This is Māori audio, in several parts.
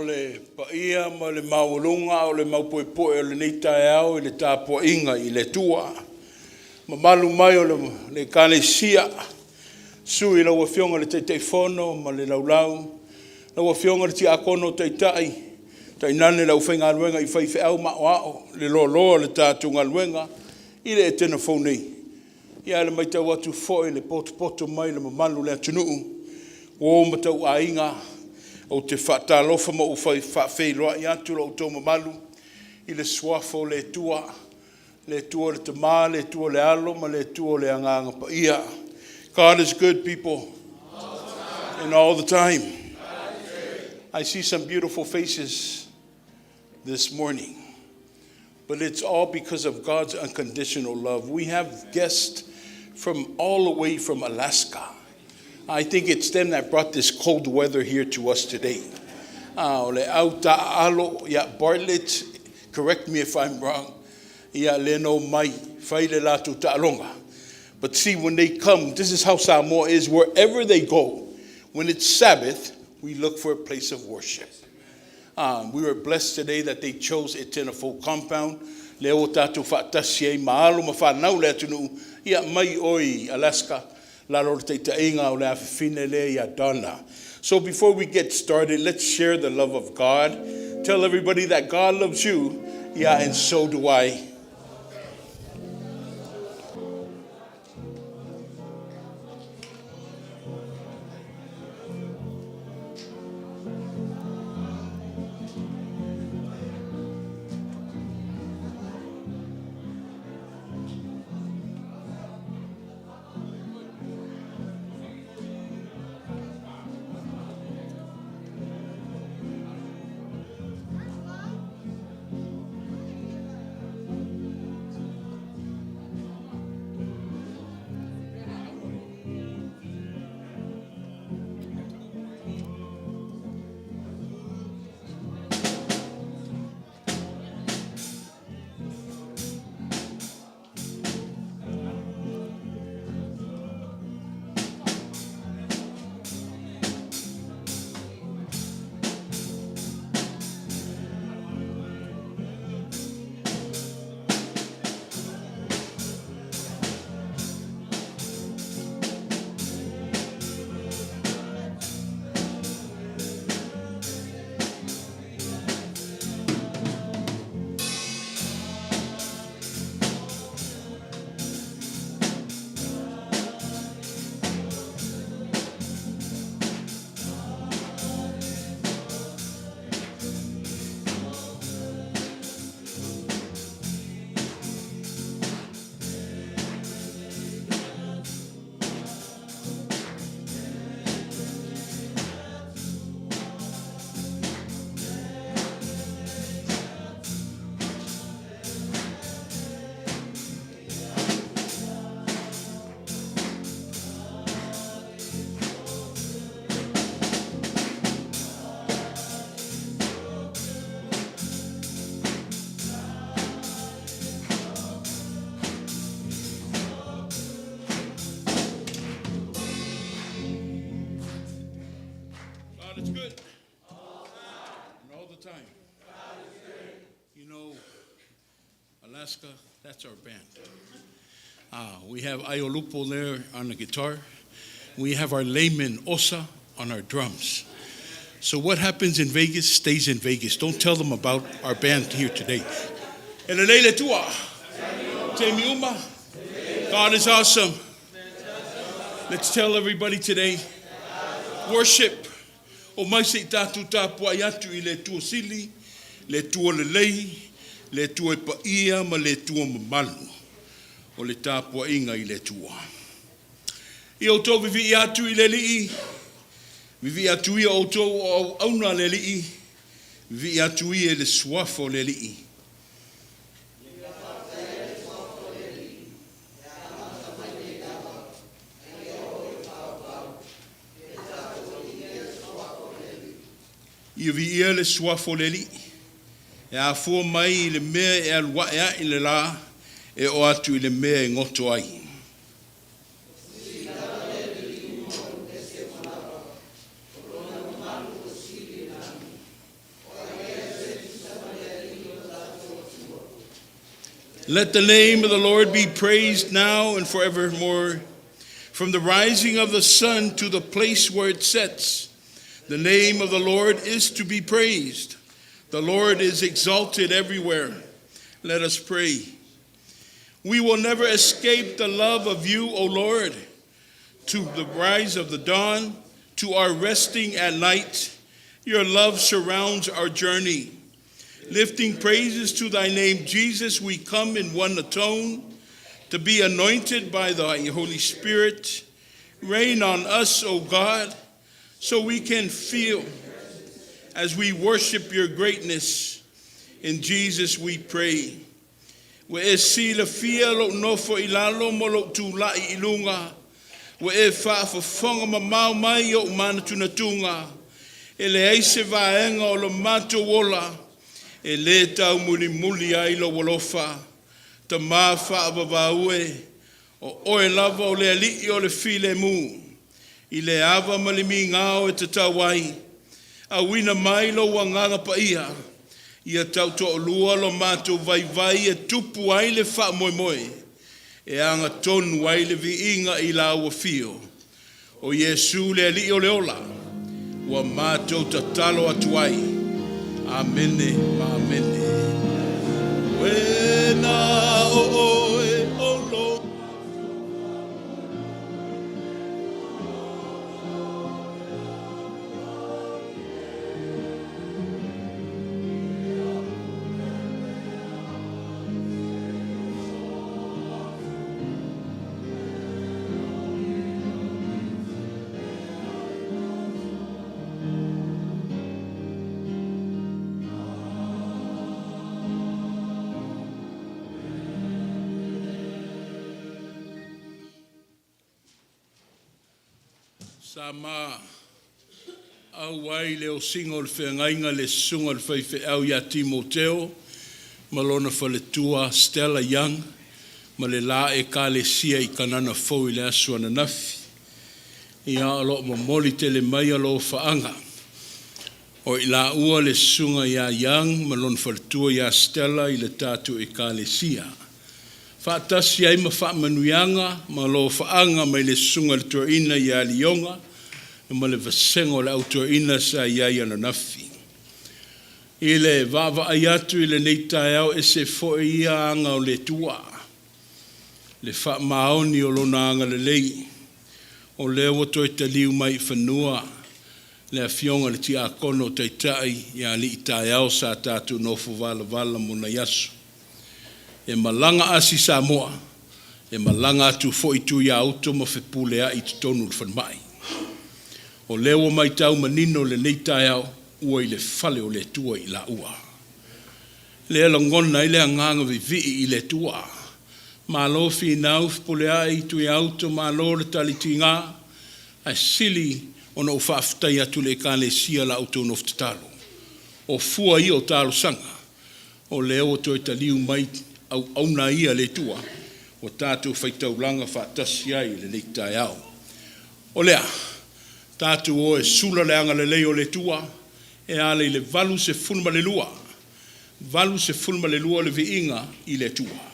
le paia, mo le maulunga, o le maupoepoe, o le neitaeao, i le tāpua inga, i le tua. Ma malu mai o le kalesia, sui lau fionga le Tofaeono, ma le laulau, lau fionga le ti akono taitai, tainane lau whainga aluenga i whaife au mao, le loa le tātunga aluenga, i le Etena Fou nei. Ia le mai tau atu foe le poto mai le mamalu le atunuu, o matau a inga, o te whaatalofa ma u whawheiloa i atu lau tau mamalu, i le swafo le tua le te mā, le tua le alo, ma le tua le anganga pa ia. God is good, people, and all the time. I see some beautiful faces this morning, but it's all because of God's unconditional love. We have guests from all the way from Alaska. I think it's them that brought this cold weather here to us today. Le auta alo, ya Bartlett, correct me if I'm wrong. Ya leno mai, faile latu ta'alonga. But see, when they come, this is how Samoa is. Wherever they go, when it's Sabbath, we look for a place of worship. We were blessed today that they chose Etena Fou compound. Leo tatu fa'tasie ma'alo mawhanau le atunu. Ia mai oi, Alaska. La lorte ta'inga o le afifine le ya dana. So before we get started, let's share the love of God. Tell everybody that God loves you. Yeah, and so do I. It's good. And all the time. You know, Alaska, that's our band. We have Ailao there on the guitar. We have our layman Osa on our drums. So what happens in Vegas stays in Vegas. Don't tell them about our band here today. God is awesome. Let's tell everybody today, worship. O mai se tatu tapua atu I le tua sili, le tua lelei, le tua paia, ma le tua mamalu. O le tapua inga I le tua. I o tau vivi atu I le lii, vivi atu I o tau o auna le lii, vivi atu I le swafo le lii. I vi ia le swafo le li. E a fua mai I le mea e alua ea I le la e o atu I le mea e ngoto ai. Let the name of the Lord be praised now and forevermore. From the rising of the sun to the place where it sets, the name of the Lord is to be praised. The Lord is exalted everywhere. Let us pray. We will never escape the love of you, O Lord, to the rise of the dawn, to our resting at night. Your love surrounds our journey. Lifting praises to thy name, Jesus, we come in one atone to be anointed by the Holy Spirit. Rain on us, O God, so we can feel as we worship your greatness. In Jesus we pray. We e sila fia lo nofo ilalo mo lo tula'i ilunga. We e whaafafonga mamau mai o mana tunatunga. E le eise vaenga o lo mato wola. E le tau muli muli ai lo wolofa. Ta maa whaabavaue. O oe lava o le ali'i o le file mu. I le ava malimi ngao e te tawai. A wina mai lo wanganga pa ia. Ia tau to lua lo mato vai vai e tupu ai le wha moi moi. E anga tonu ai le vi inga I la ua fio. O Yesu le ali'i o le ola. Wa mato tatalo atuai. Amene, amene. Wena o oe o lo. Sama au ai leo singo le whengainga le sunga le whaiwhi au ia Teuteu, malona whaletua Stella Young, ma le la e ka le sia I kanana fau I le asua na nafi. Ia alo mamoli te le mai alo whaanga. O I la ua le sunga ia Young, malona whaletua ia Stella I le tatu e ka le sia. Whaatasi ai ma whaamanuianga, ma lo whaanga mai le sunga le tuaina ia lionga, ma le vasengo le autuaina sa iai ana nafi. I le vava ai atu I le neitai au e se foe ia anga o le tua. Le whaamaoni o lona anga le lei. O leo o toi te liu mai whanua. Le awhionga le tia akono taitai ia li itai au sa tatu nofu vala vala muna yasu. E malanga asi Samoa, e malanga atu fo I tu ia auto ma whepulea I te tonu le whanmai. O leo mai tau manino le neitai au, ua I le whale o le tua I la ua. Le alangona I le anganga vivi I le tua. Ma lo finau whepulea I tu ia auto ma lo le talitinga, a sili o no whaftai atu le kane sia la auto no wtatalo. O fua I o talo sanga, o leo o toi taliu mai au na ia le tua, o tātou whaitaulanga whaatasi ai le neitai au. O lea, tātou o e sula le anga le leo le tua, e ale le valu se fulma le lua. Valu se fulma le lua le viinga I le tua.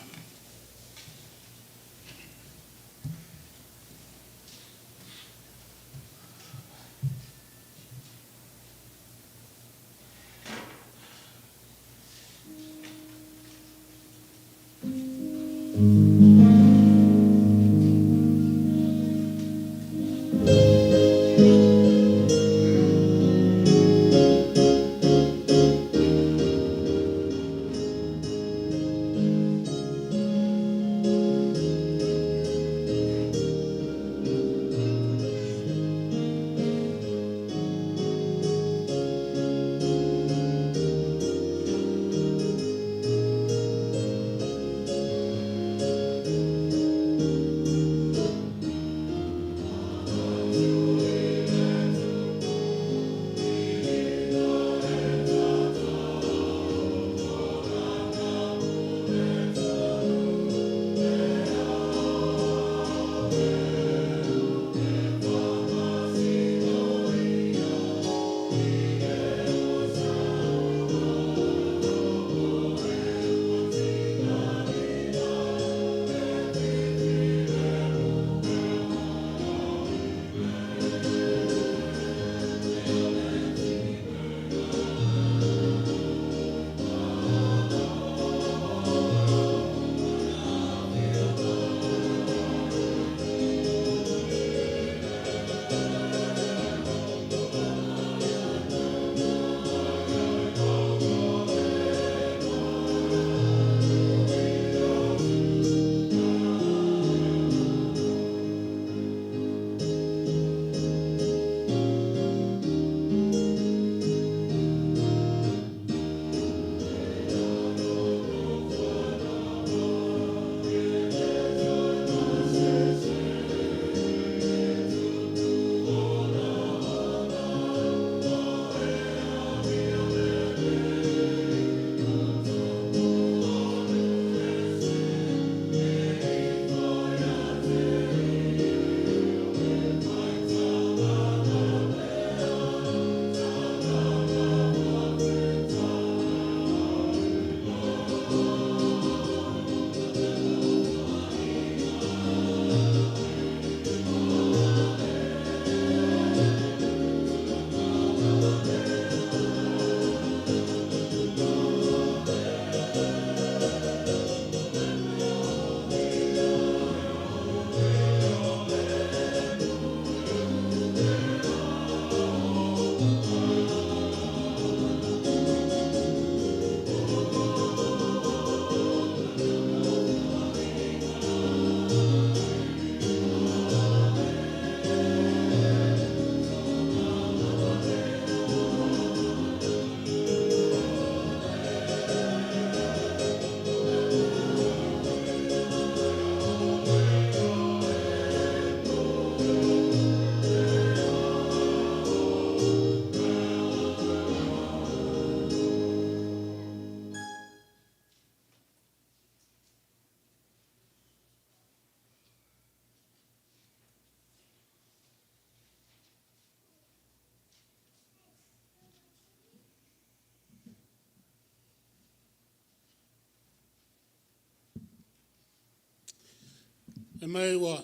E mai wa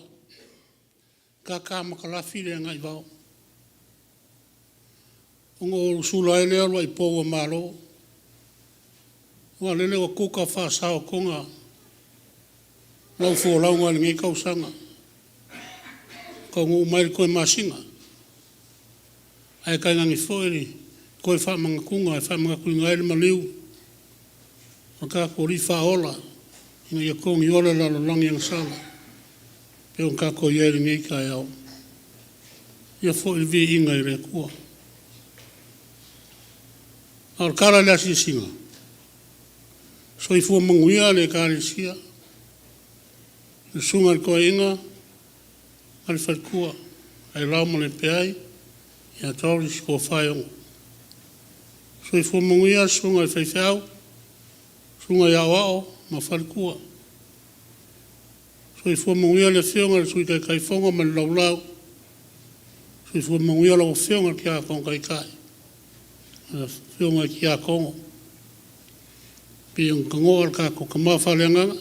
kaka makalafi le ngai vau. Ongo sula ele alwa I powa malo. Wa lele wa kuka wha sao konga. Lau fo lau ngai ngai kausanga. Ka ngu mai koe masinga. Ai kai ngangi foeri. Koe wha mga kunga, wha mga kunga ele maliu. Ka ko ri wha ola. Ina ia kongi ola lalo langi ang sala. Peo ka ko ieri ngai kai au. Ia foeri vi inga I re kua. Al kara le asi singa. So I fua manguia le kare sia. Le sunga le koe inga. Ale whaikua. Ailao Malepeai. Ia Doris ko Tofaeono. So I fua manguia sunga le whaifeau. Sunga ia wao ma whaikua. So I fua manguia le whionga le sui kai kai whonga ma le laulau. So I fua manguia le whionga ki a kong kai kai. Whionga ki a kongo. Piang kangoa ka ko kamawhalenga.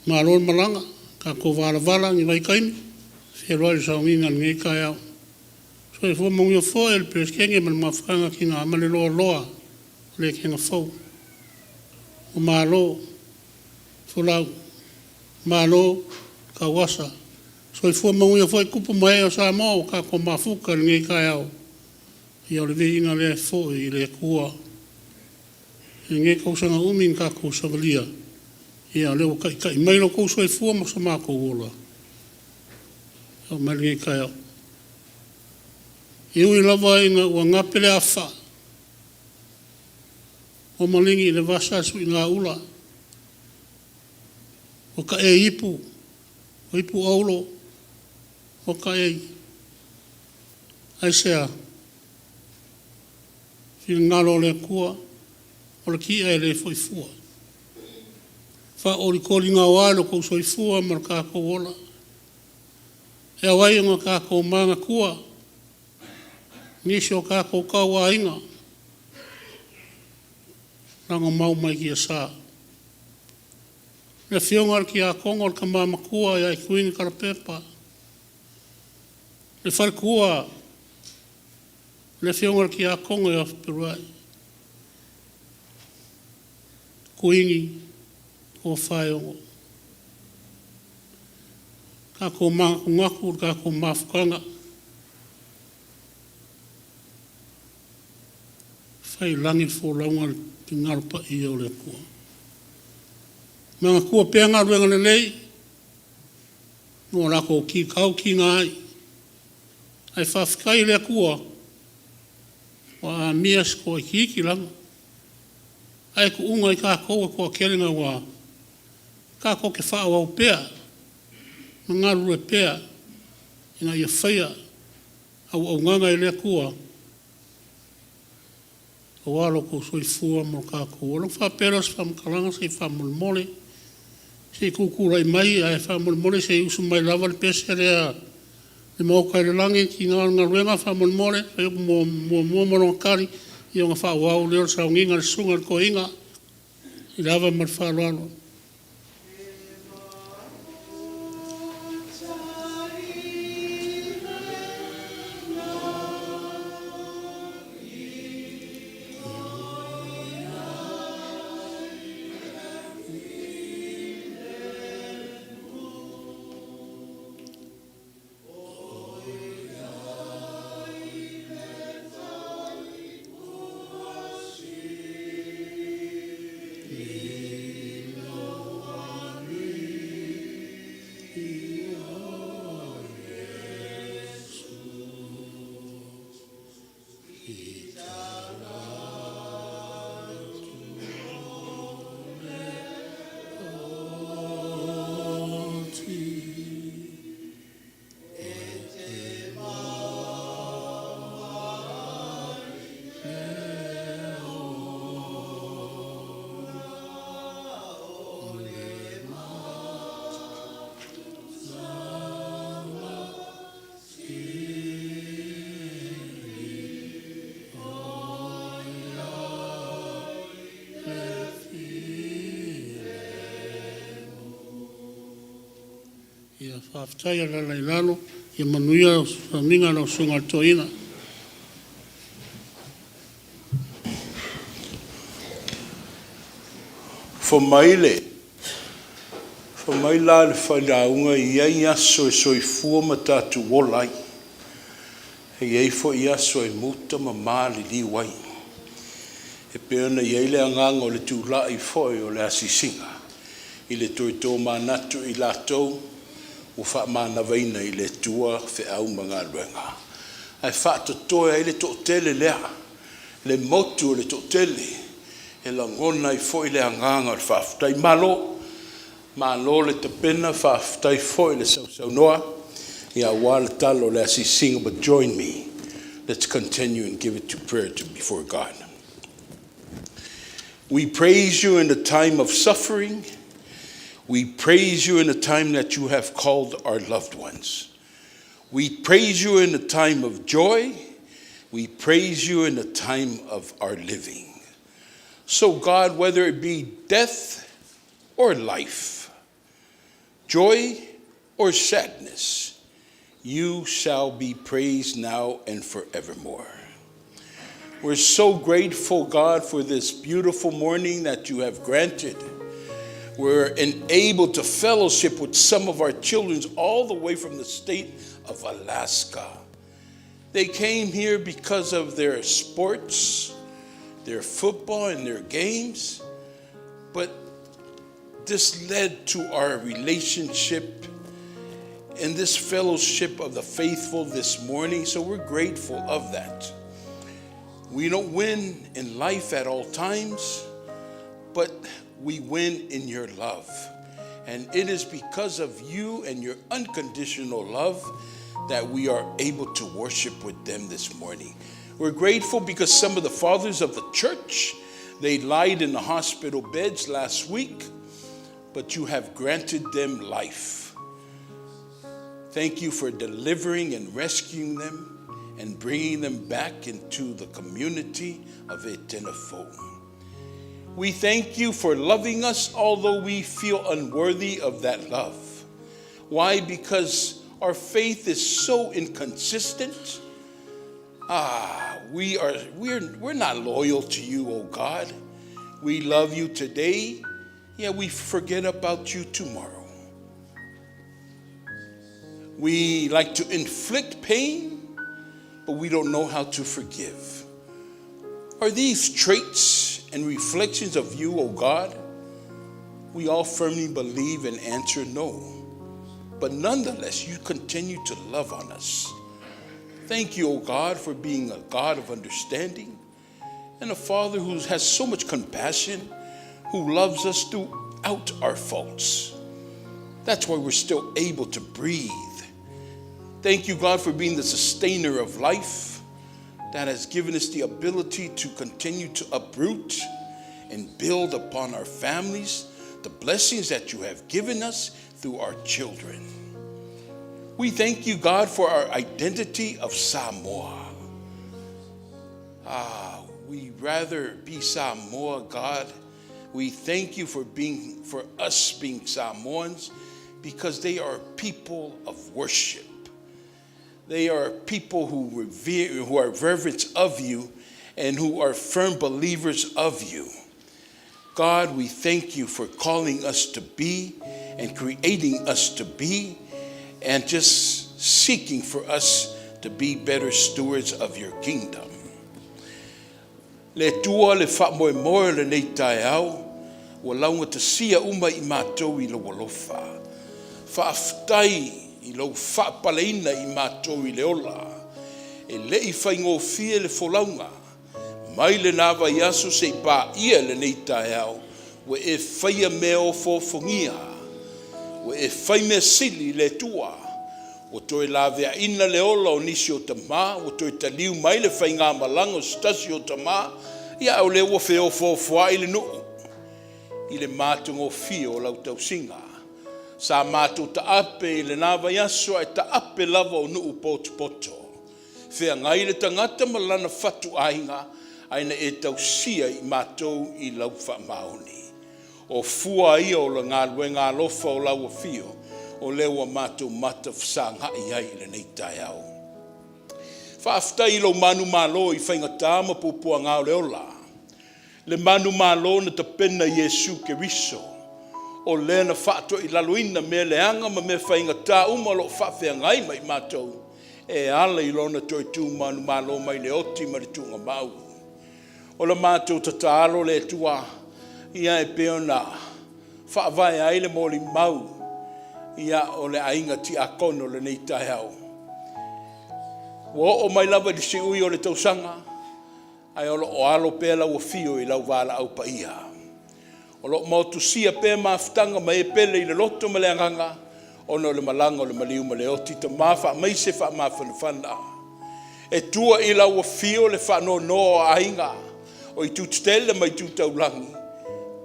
Malon malanga. Ka ko vala vala ni vai kaimi. Whieroi sa winga ngai kai au. So I fua manguia fo el preskenge ma mawhanga ki ngā male loa loa. Le kenga fau. O malo. Fulau. Malo. Ka wasa. So I fua manguia fo I kupu mai o Samoa. Ka ko mafuka ngai kai au. Ia le vi inga le fo I le kua. I nge kausanga umin ka ko savalia. Ia leo kai mailo ko so I fua mo sa mako ola. Au mai ngai kai au. Iu I lava inga ua ngapele a wha. O malingi le vasa su I ngā ula. O ka e ipu. O ipu aulo. O ka e. Ai sea. Whina ngalo le kua. O le ki e le foi fua. Wha o li kori ngā wālo kou soi fua mar kako ola. E awai ngā kako manga kua. Nisi o kako kaua inga. Rango mau mai ki a sā. Le whiongar ki a kongo ka mama kua ia I kuini karapepa. Le whaikua. Le whiongar ki a kongo ia Peruai. Kuingi o Tofaeono. Ka ko ngaku ka ko mafukanga. Whai langi fo launga ki ngarpa I o le kua. Mga kua peanga ruenga le lei. Nō rako ki kau ki ngai. Ai whawhikai le kua. Wa mias ko I ki langa. Ai ko unga I ka koua kua kerenga wa. Ka ko ke wha au pea. Ngaru e pea. Ina ia whaia. Au nganga I le kua. O walo ko soi fua mo ka ko. Olo wha peras wha mkalanga se wha mulmole. Se kukura I mai ai wha mulmole se usu mai lava le pese rea. Le mau kai le langi ki ngā ruenga wha mulmole. Wha mua moronga kari. I o ngā wha wau leo sa nginga le sunga le ko inga. I lava mar wha loalo. whaftai a lalai lalo, i manuia o minga no sunga toina. Whamaile le whanaunga i ai aso e soifua ma tātu wolai. Hei ei fo i aso e muta ma māli li wai. E peona i eile anganga o le tūla i foi o le asisinga. I le toitō manatu i lātou, o wha mana vaina i le tua whi au mga luenga. Ai wha totoe ai le tōtele lea, le motu o le tōtele, e la ngona i foi le anganga o le whaftai malo le tapena whaftai foi le sau noa, i a wale talo le asisinga, but join me. Let's continue and give it to prayer before God. We praise you in the time of suffering. We praise you in the time that you have called our loved ones. We praise you in the time of joy. We praise you in the time of our living. So God, whether it be death or life, joy or sadness, you shall be praised now and forevermore. We're so grateful, God, for this beautiful morning that you have granted. We're enabled to fellowship with some of our children all the way from the state of Alaska. They came here because of their sports, their football and their games, but this led to our relationship and this fellowship of the faithful this morning, so we're grateful of that. We don't win in life at all times, but we win in your love. And it is because of you and your unconditional love that we are able to worship with them this morning. We're grateful because some of the fathers of the church, they lied in the hospital beds last week, but you have granted them life. Thank you for delivering and rescuing them and bringing them back into the community of Etena Fou. We thank you for loving us, although we feel unworthy of that love. Why? Because our faith is so inconsistent. We're not loyal to you, oh God. We love you today, yet we forget about you tomorrow. We like to inflict pain, but we don't know how to forgive. Are these traits and reflections of you, O God? We all firmly believe and answer no. But nonetheless, you continue to love on us. Thank you, O God, for being a God of understanding and a Father who has so much compassion, who loves us throughout our faults. That's why we're still able to breathe. Thank you, God, for being the sustainer of life that has given us the ability to continue to uproot and build upon our families, the blessings that you have given us through our children. We thank you, God, for our identity of Samoa. We rather be Samoa, God. We thank you for us being Samoans, because they are people of worship. They are people who revere, who are reverent of you, and who are firm believers of you. God, we thank you for calling us to be and creating us to be, and just seeking for us to be better stewards of your kingdom. Le tua le whamoe le nei tae au, wa launga te sia uma I mātou I lo walofa. Whaaftai I lo whaapaleina I mātou I le ola. E lei whaingo fie le wholaunga. Mai le nawa yasu se pā ia le nei tae au, wa e whaia meo fofongia. Wa e whai mea sili le tua. O toi la vea ina le ola o nisi o tamā, o toi taliu mai le whai ngā malanga o stasi o tamā, ia o le ua wheo fōfua I le nuu. I le mātungo fio o lau tau singa. Sa mātou ta ape I le nawa yaso ai ta ape lava o nuu poto. Whea ngai le tangata malana whatu ainga, aina e tau sia I mātou I lau wha maoni. O fua ia o la ngā lue ngā lofa o lau fio, o lewa mātou mata whasanga i ai le nei tai au. Whaaftai lo manu malo i whaingatā ma pupua ngā o leola. Le manu malo na ta pena Yesu ke riso. O le na whaato i laloina me leanga ma me whaingatā uma lo whawhea ngai mai mātou. E ala i lona toi tū manu malo mai le oti ma le tūnga mau. O la mātou tataalo le tua ia e peo na whaavai ai le mōli mau ia o le ainga ti a kono le nei tai au. Wo o mai lava di si ui o le tausanga ai o alo pēla ua fio i lau wala au pa ia. O lo mautu sia pē maftanga mai e pele i le loto ma le anganga ono le malanga o le maliu ma le oti ta mawha mai se wha mawhanawhana. E tua i lau ua fio le whano no a ainga o i tūtele mai tūtaulangi,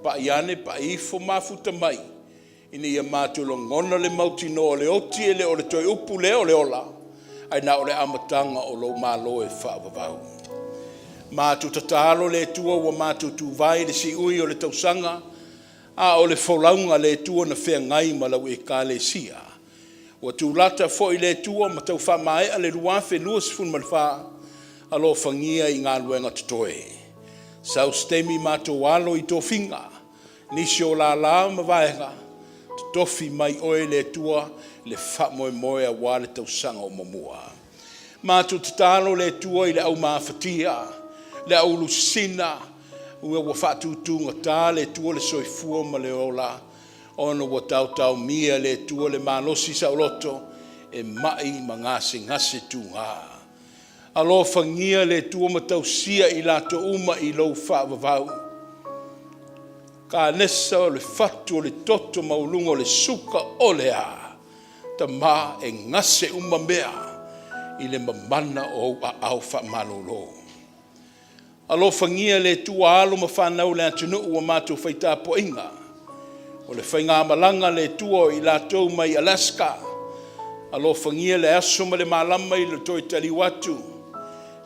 pa iane pa ifo mafuta mai, ina ia mātulo ngona le mauti no le oti e le o le toi upu le o le ola, ai na o le amatanga o lo malo e whaavavau. Mātu tatalo le tua ua mātu tūvai le si ui o le tausanga, a o le wholaunga le tua na whea ngai malau e ka le sia. Ua tūlata fo i le tua ma tau whamae a le ruafe luas fun malwha, a lo whangia i ngā luenga tutoe. Sau stemi mato walo i tofinga, nisi o la ma vaenga, tofi mai oe le tua, le wha moe moe a wale tau sanga o mamua. Mato tatalo le tua i le au mawhatia, le au lusina, ua wa whatutunga tā le tua le soifua ma le ola, ono wa tau mia le tua le malosi sa loto, e mai ma ngase tu ngā. Alo whangia le tua matau sia i lato uma i lau whaavavau. Ka nesa o le fatu o le toto maulunga o le suka o le a. Ta ma e ngase uma mea i le mamana o a au whaamalolo. Alo whangia le tua alo ma whanau le atunu ua mātou whaita po inga. O le whainga malanga le tua i lato mai Alaska. Alo whangia le aso ma le malama i le toi tali watu.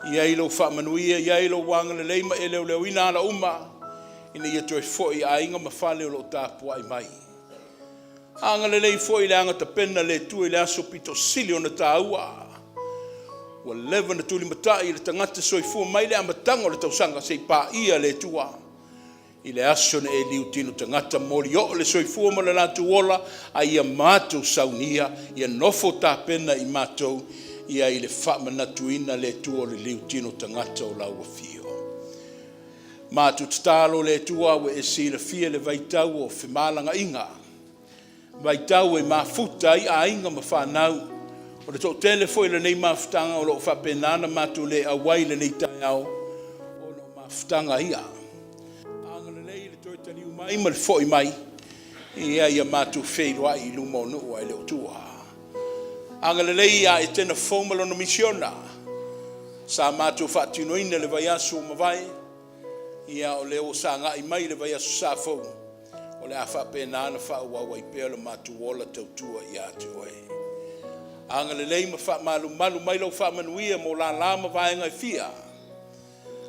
Ia ilo whaamanuia, ia ilo wanga le leima e leo leo ina ala uma. Ina ia toi foi a inga ma whale o lo tāpua i mai. Anga le lei foi le anga ta pena le tua i le aso pito sili o na tāua. Ua lewa na tuli matai le tangata soifua mai le amatanga o le tausanga se pā ia le tua. I le aso na e liu tino tangata mori o le soifua ma le latu ola a ia mātou saunia, ia nofo tā pena i mātou. Ia i le whaamanatuina le tua le liu tino tangata o lau a fio. Mātu tatalo le tua we e sila fia le vaitau o whimalanga inga. Vaitau e mafuta i a inga ma whanau. O le tō telefo i le nei mafutanga o lo whapenana mātu le awai le nei tai au. O lo mafutanga ia. Anga le nei le toi tani umai ma le foi mai. Ia ia mātu wheiroa i luma o nuu ai le o tua. Anga le lei a Etena Fou no misiona. Sa mātou whaatinoina le vai asu o mawai. Ia o leo sa ngā i mai le vai asu sa fou. O le a whapena ana whaua i pēo le mātou ola tautua i atu oe. Anga le lei ma whaamalu malu mai lau whaamanuia mo la mawai ngai fia.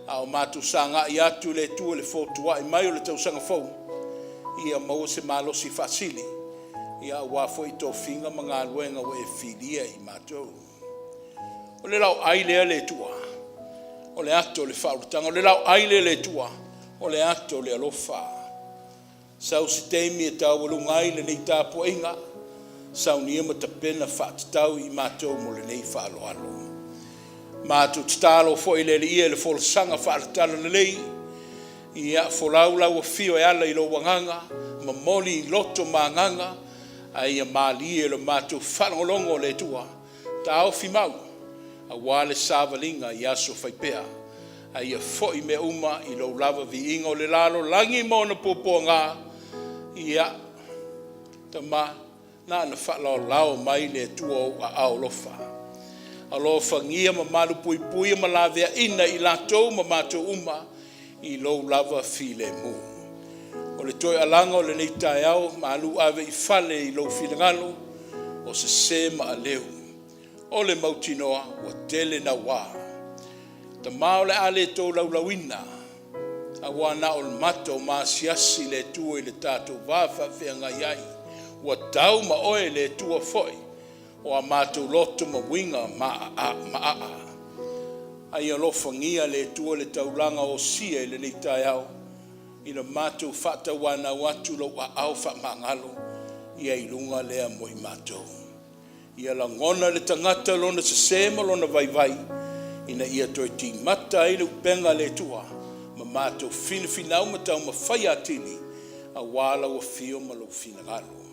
A o mātou sa ngā i atu le tua le fōtua i mai o le tausanga fou. Ia maua se malosi whaasili. Ia wafo i tō whinga mga luenga o e whilia i mātou. O le lau ailea le tua. O le ato le whaurutanga. O le lau ailea le tua. O le ato le alofa. Sau si teimi e tau walungai le nei tāpua inga. Sau ni ima ta pena whaatatau i mātou mo le nei whaaloalo. Mātou tatalo fo i le ia le folasanga whaatatala le lei. Ia folaulau a fio e ala i lo wanganga. Mamoli i loto maanganga. Ai a mali e le mātou whanongolongo le tua. Ta au mau. A wale sāvalinga i aso whaipea. Ai a foi me uma i lo lava vi ingo le lalo langi mo na popo ngā. Ia ta ma na na whalao lao mai le tua o a au lofa. A lo whangia ma malu pui pui ma lavea ina i latou ma mātou uma i lo lava fi le mu. O le toi alanga o le nei tai au, ma alu ave i fale i lau whilangalo, o se ma a leu. O le mautinoa, o tele na wā. Ta mao le ale tō laulawina, a wana o le mato ma siasi le tua i le tātou wāwha whianga iai, ua tau ma oe le tua foi, o a mātou loto ma winga ma a. Ai alofangia le tua le taulanga o sia i le nei tai au, i le mātou whata wana watu lo a au wha mangalo, i a ilunga lea mo i mātou. Ia la ngona le tangata lona se sema lona vai vai, ina ia toi ti mata i le upenga le tua, ma mātou finau ma tau ma whai atini, a wala wa fio ma lo fina galo.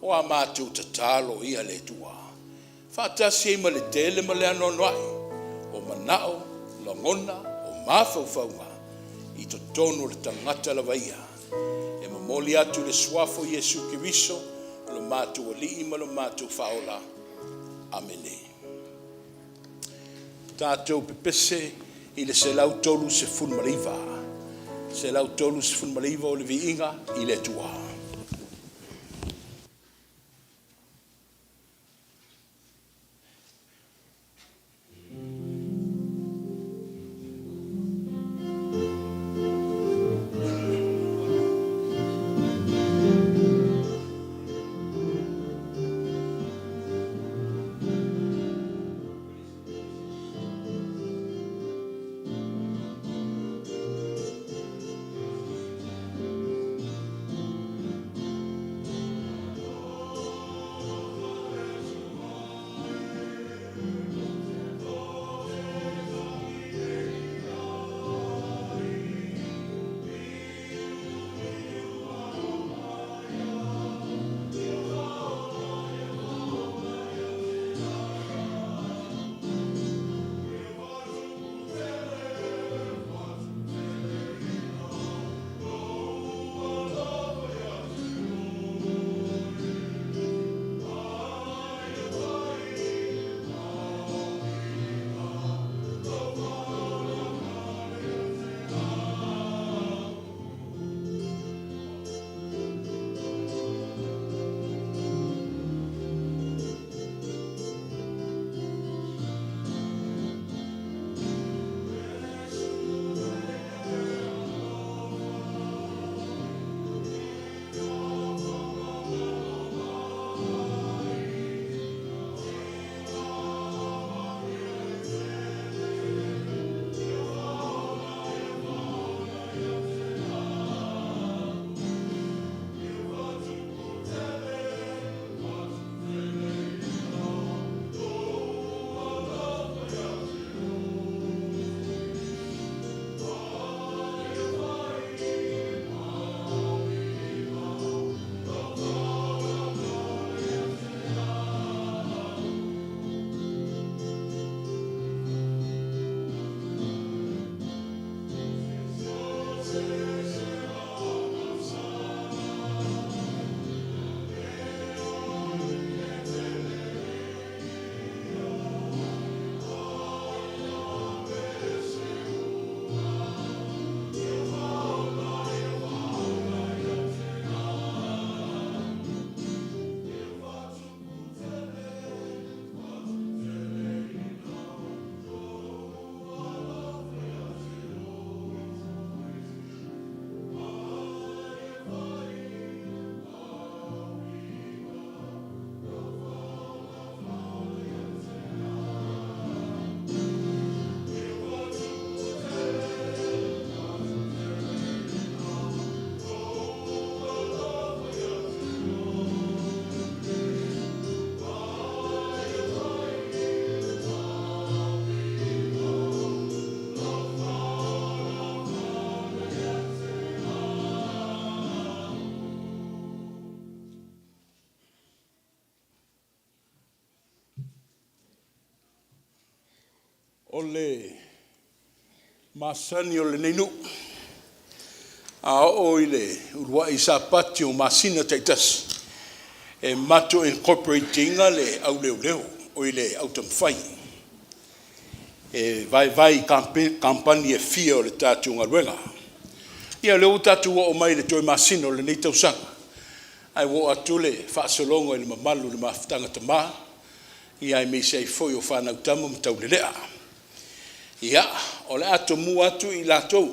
O a mātou tatalo ia le tua. Whātasi e ma le tele ma le anonoai, o manao, la ngona, o mawhauwhaunga, i to tono le tangata la vaia. E ma moli atu le suafo Yesu Kiriso, lo mātou ali ma lo mātou whaola. Amene. Tātou pepese i le se lau tolu se funmariva. Se lau tolu se funmariva o le viinga i le tua. O le masani o le neinu. A o i le urua i sa pati o masina taitas. E mato incorporatinga le au leo leo o i le autamwhai. E vai kampani e fia o le tātu ngā ruenga. Ia leo tātu o mai le toi masina o le nei tausanga. Ai wo atu le whaasolongo i le mamalu le mawhitanga tamā. Ia i me sei foi o whanau tamu mtau le lea. Ia, o le ato mu atu i latou.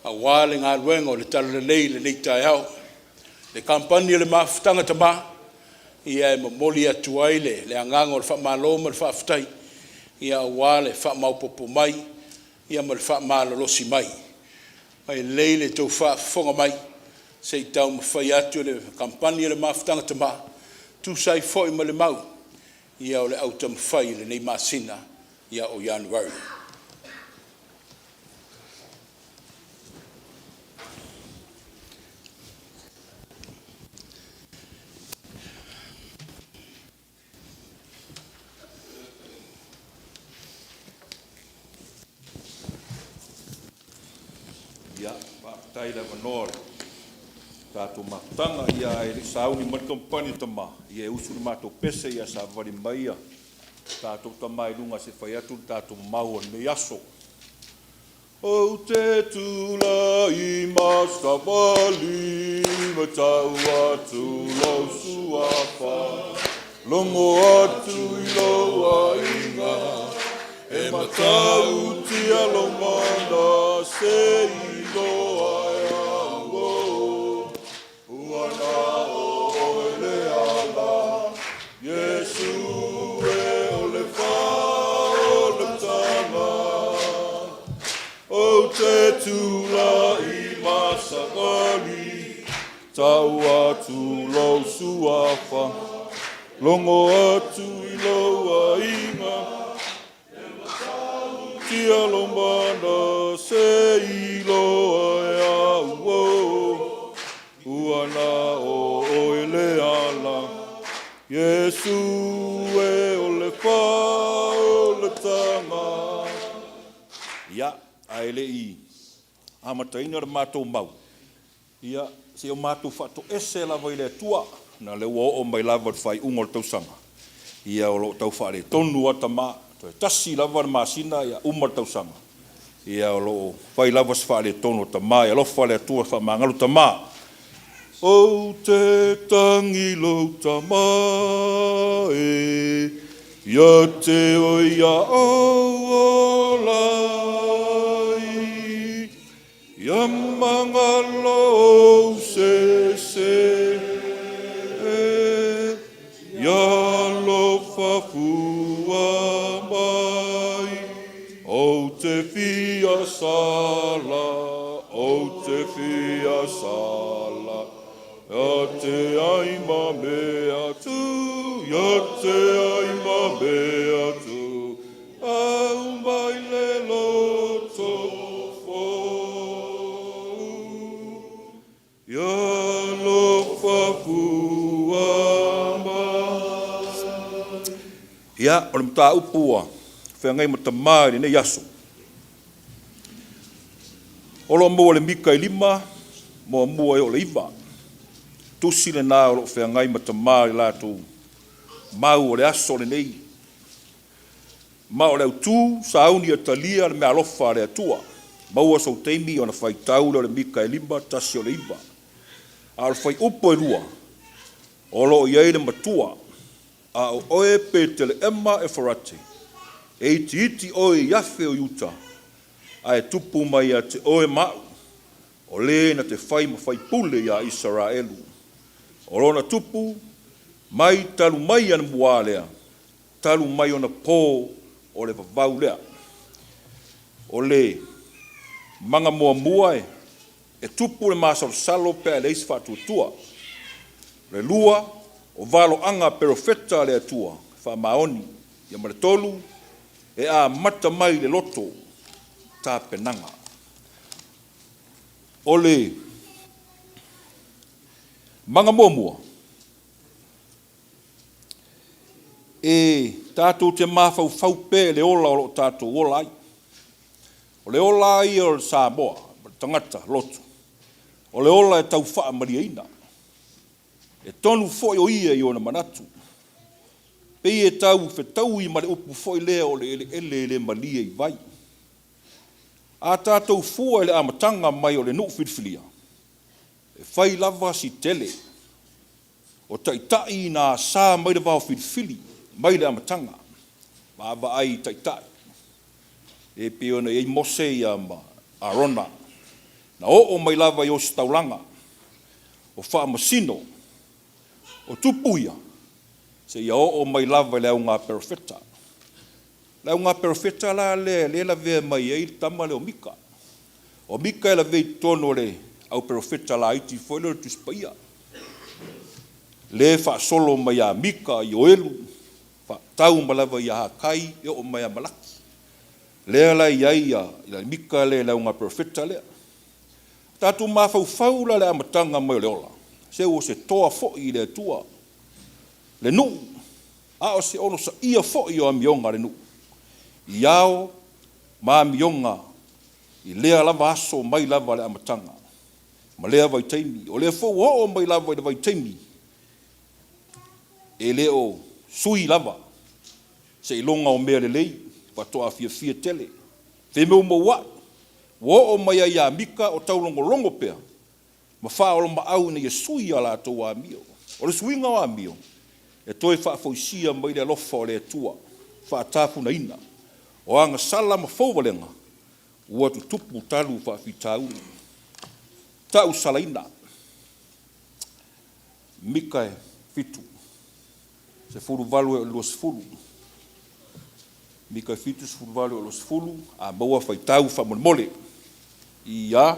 A wale ngā ruenga o le tala lei le nei tai au. Le kampani le mafutanga tama ia moli atu ai le angango le whaamalo ma le whaafutai ia ua le whaamaupopo mai ia ma le whaamalolosi mai. Ai lei le tau whaafonga mai se i tau mawhai atu le kampani le mafutanga tama tu sai foi ma le mau ia o le auta mawhai le nei masina ia o Januari. Taila vanor tato matanga ia e sauni mal kompani tama ia usul mato pese ia sa vali maia tato tama ilunga se faiatu tato mau ne yaso o te tula I masavali matau atu lo suapa longo atu I lo ainga e matau tia lo manda se go Tula I masavali tau atu lo suafa longo atu I lo ainga tia lombana se I lo aya uana o ele ala Yesu e ole fa ole tama ya aile I amataina le matou mau ia se o matou fato ese lava I le tua na le o mai lava fai ungo tausanga ia o lo tau fale tonu atama to tasi lava masina ia umar tausanga ia o lo fai lava fale tonu tama ia lo fale tua fa mangalu tama o te tangi lo tama ia te o ia o la Yamangalo se yalo fafua mai o te fia sala ya te aima mea tu au mai le loto ia o le mata upua whengai matamari ne yaso. Olo mua le mika I lima, mua mua o le iwa. Tusi le nā o whengai matamari lātou mau o le aso le nei. Ma o le autu, sauni a talia le mea alofa le atua. Maua sau teimi o na whai tau le mika lima, tasi o le iwa. A le whai upo e rua, olo iei le matua, a o oe petele ema e wharate, e iti oe iafe o yuta, a e tupu mai a te oe mau, o le na te whai ma whai pule ia Israelu. O rona tupu, mai talu mai ana mua lea, talu mai ona pō o le vavau lea. O le, manga mua e tupu le masalo salo pe le isi whatuatua. Le lua, o valo anga perofeta le atua, wha maoni, ia mare tolu, e a mata mai le loto, tā penanga. O le, manga mua, e tātou te mawhau whaupe le ola o tātou ola ai. O le ola ai o Samoa, tangata, loto. O le ola e tau wha maria ina. E tonu foi o ia I ona manatu. Pei e tau whetau I mare upu foi lea o le ele malia I vai. A tātou fua le amatanga mai o le nuk whitwhilia. E whai lava si tele. O taitai nā sā mai le vau whitwhili, mai le amatanga. Māwa ai taitai. E peona e mose I ama arona. Na o mai lava I o staulanga. o whaamasino, o tupuia, se ia o mai lava leo ngā perfecta. Leo ngā perfecta la le la vea mai ei tama leo mika. O mika e la vei tono le au perfecta la iti foi le tuspaia. Le wha solo mai a mika i oelu, wha tau malava i a hakai e o mai a malaki. Lea la iaia, i la mika le leo ngā perfecta lea. Tātou mawhau la le amatanga mai o le ola. Se o se toa fo i le tua. Le nu, a o se ono sa ia fo i o amionga le nu. Iao, ma amionga, i lea lava aso mai lava le amatanga. Ma lea vai teimi, o lea fo o mai lava i le vai teimi. E leo sui lava, se ilonga o mea le lei, patoa fia tele. Fe meu maua, o mai a ia mika o taulongo pea. Ma wha olo ma au ni e sui ala ato a mio. O le suinga o a mio. E toi wha foisia mai le alofa o le tua. Wha tapu na ina. O anga sala ma fauwalenga. Ua tu tupu talu wha fitau. Tau sala ina. Mika e fitu. Se furu valu e los furu. Mika e fitu se furu valu e los furu. A maua faitau wha mole. Ia.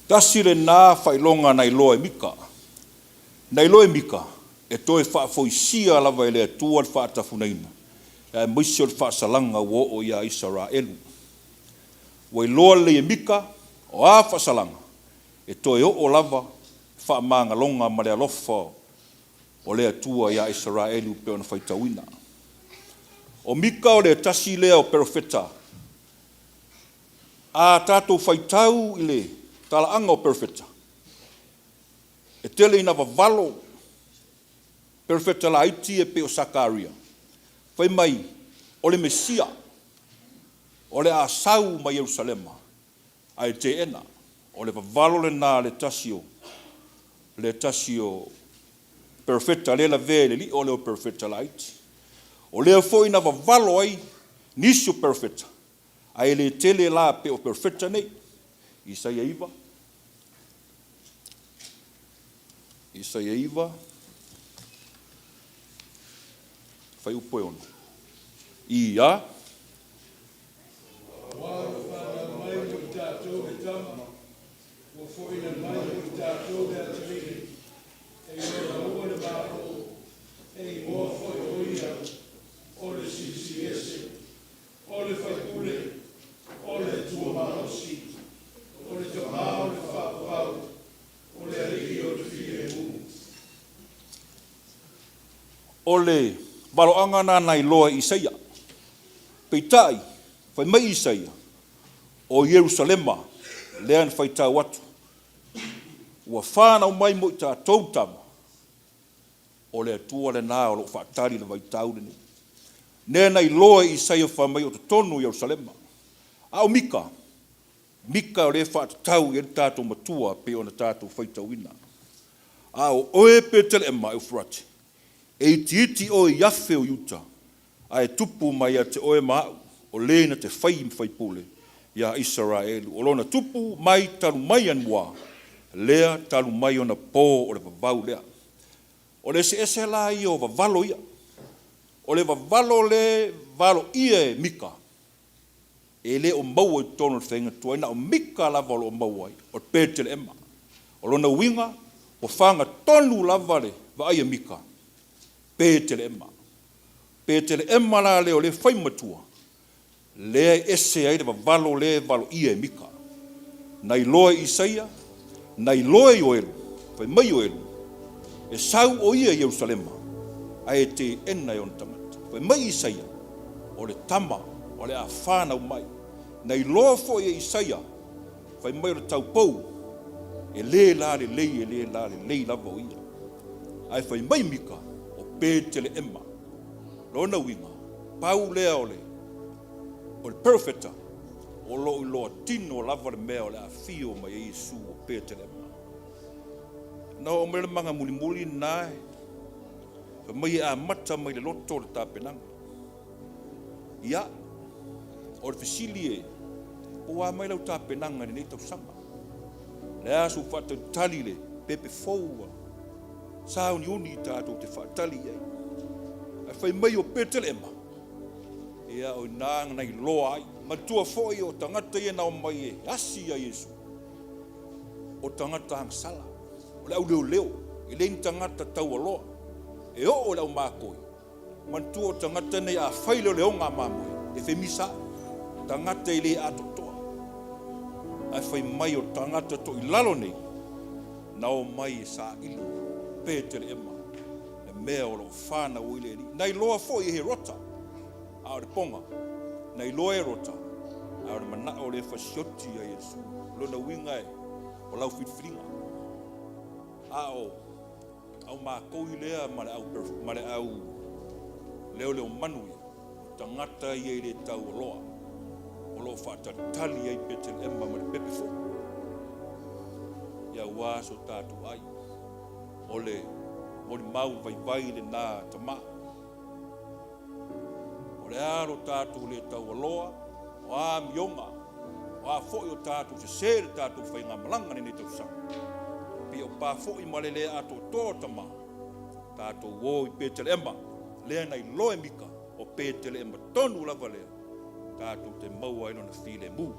Tasile nā whailonga nei loe mika. Nei loe mika, e toi whaafoisia lava ele tua le whaatafunaina. E moisi o le whaasalanga o ia Israelu. Wai loa le mika, o a whaasalanga. E toi o lava, whaamanga longa ma le alofa o le tua ia Israelu pe ona whaitawina. O mika o le tasi lea o perfeta. A tātou whaitau i le tala anga o perfecta. E tele ina vavalo perfecta la iti e pe o Sakaria. Fai mai, o le Mesia, o le asau mai Jerusalema, a Etena, o le vavalo le nā le tasio perfecta, le la vele li o le o perfecta la iti. O le foi ina vavalo ai, nisio perfecta, a le tele la pe o perfecta nei, Isaia iva, fai upoeono. Ia. O le waloanga nā nai loa Isaia. Peitai, whai mai Isaia, o Jerusalema, lean whai tau atu. Ua whānau mai mo i tā tautama, o le atua le nā o lo whaatari le vai tau le ni. Nē nai loa Isaia wha mai o te tonu Jerusalema. Ao mika o le whaatatau i le tātou matua pe o na tātou whai tauina. Ao oe pe tele ema e ufurati. E iti o iafe o yuta, a e tupu mai a te oe mau, o lena te whai pule, ia Israelu. O lona tupu mai talu mai anua, lea talu mai ona pō o le vavau lea. O le se ese la ia o vavalo ia. O le vavalo le valo ia e mika. E le o maua i tono le whenga tua, ina o mika lava o maua i, o pētele ema. O lona winga, o whanga tonu lava le, va aia mika. Pētele ema la leo le whaimatua. Le ese ai le valo ia e mika. Nai loe Isaia, nai loe Ioelu, whai mai Ioelu. E sau o ia Jerusalema, a e te ena e on tangata. Whai mai Isaia, o le tama, o le a whānau mai. Nei loa fo e Isaia, whai mai o le taupou, e le la le lei lava o ia. Ai whai mai mika, o pētele ema. Lona winga, pau lea o le perfecta, o lo loa tino lava le mea o le a fio mai e Isu o pētele ema. Na o mele manga muli nae, whai mai a mata mai le loto le tāpenanga. Ia, o le fisilie, o a mai lau tāpenanga ni nei tau sanga. Le asu whata tali le, pepe foua. Sao ni uni tātou te whaatali ei. Ai whai mai o pētele ema. Ia o nāng nei loa ai. Matua fōi o tangata ia nao mai e asi a Yesu. O tangata hang sala. O le au leo. E lein tangata tau aloa. E o le au mākoi. Matua o tangata nei a whaile o leo ngā māmoi. E whemisa. Tangata i le atotoa. Ai whai mai o tangata to i lalo nei. Nao mai e sa ili. Pētele ema. Le mea o lo whāna uile ni. Nei loa fo i he rota. A o le ponga. Nei loa e rota. A o le mana o le whasioti a Yesu. Lona winga e. O lau whitwhiringa. A o. Au mā koui lea mare au. Leo manui. Tangata i e le tau o loa. O lo whātatali ai Pētele ema mare pepe fo. Ia waso tātu ai. O le mau vai le nā tama. O le aro tātou le tau aloa, o a mionga, o a fōi o tātou se sere tātou whai ngā malanga ni tau sang. Pi o pā fōi male le ato tō tama, tātou wō i Pētele ema, lea nei loe mika o Pētele ema tonu lava lea, tātou te maua ino na while mū.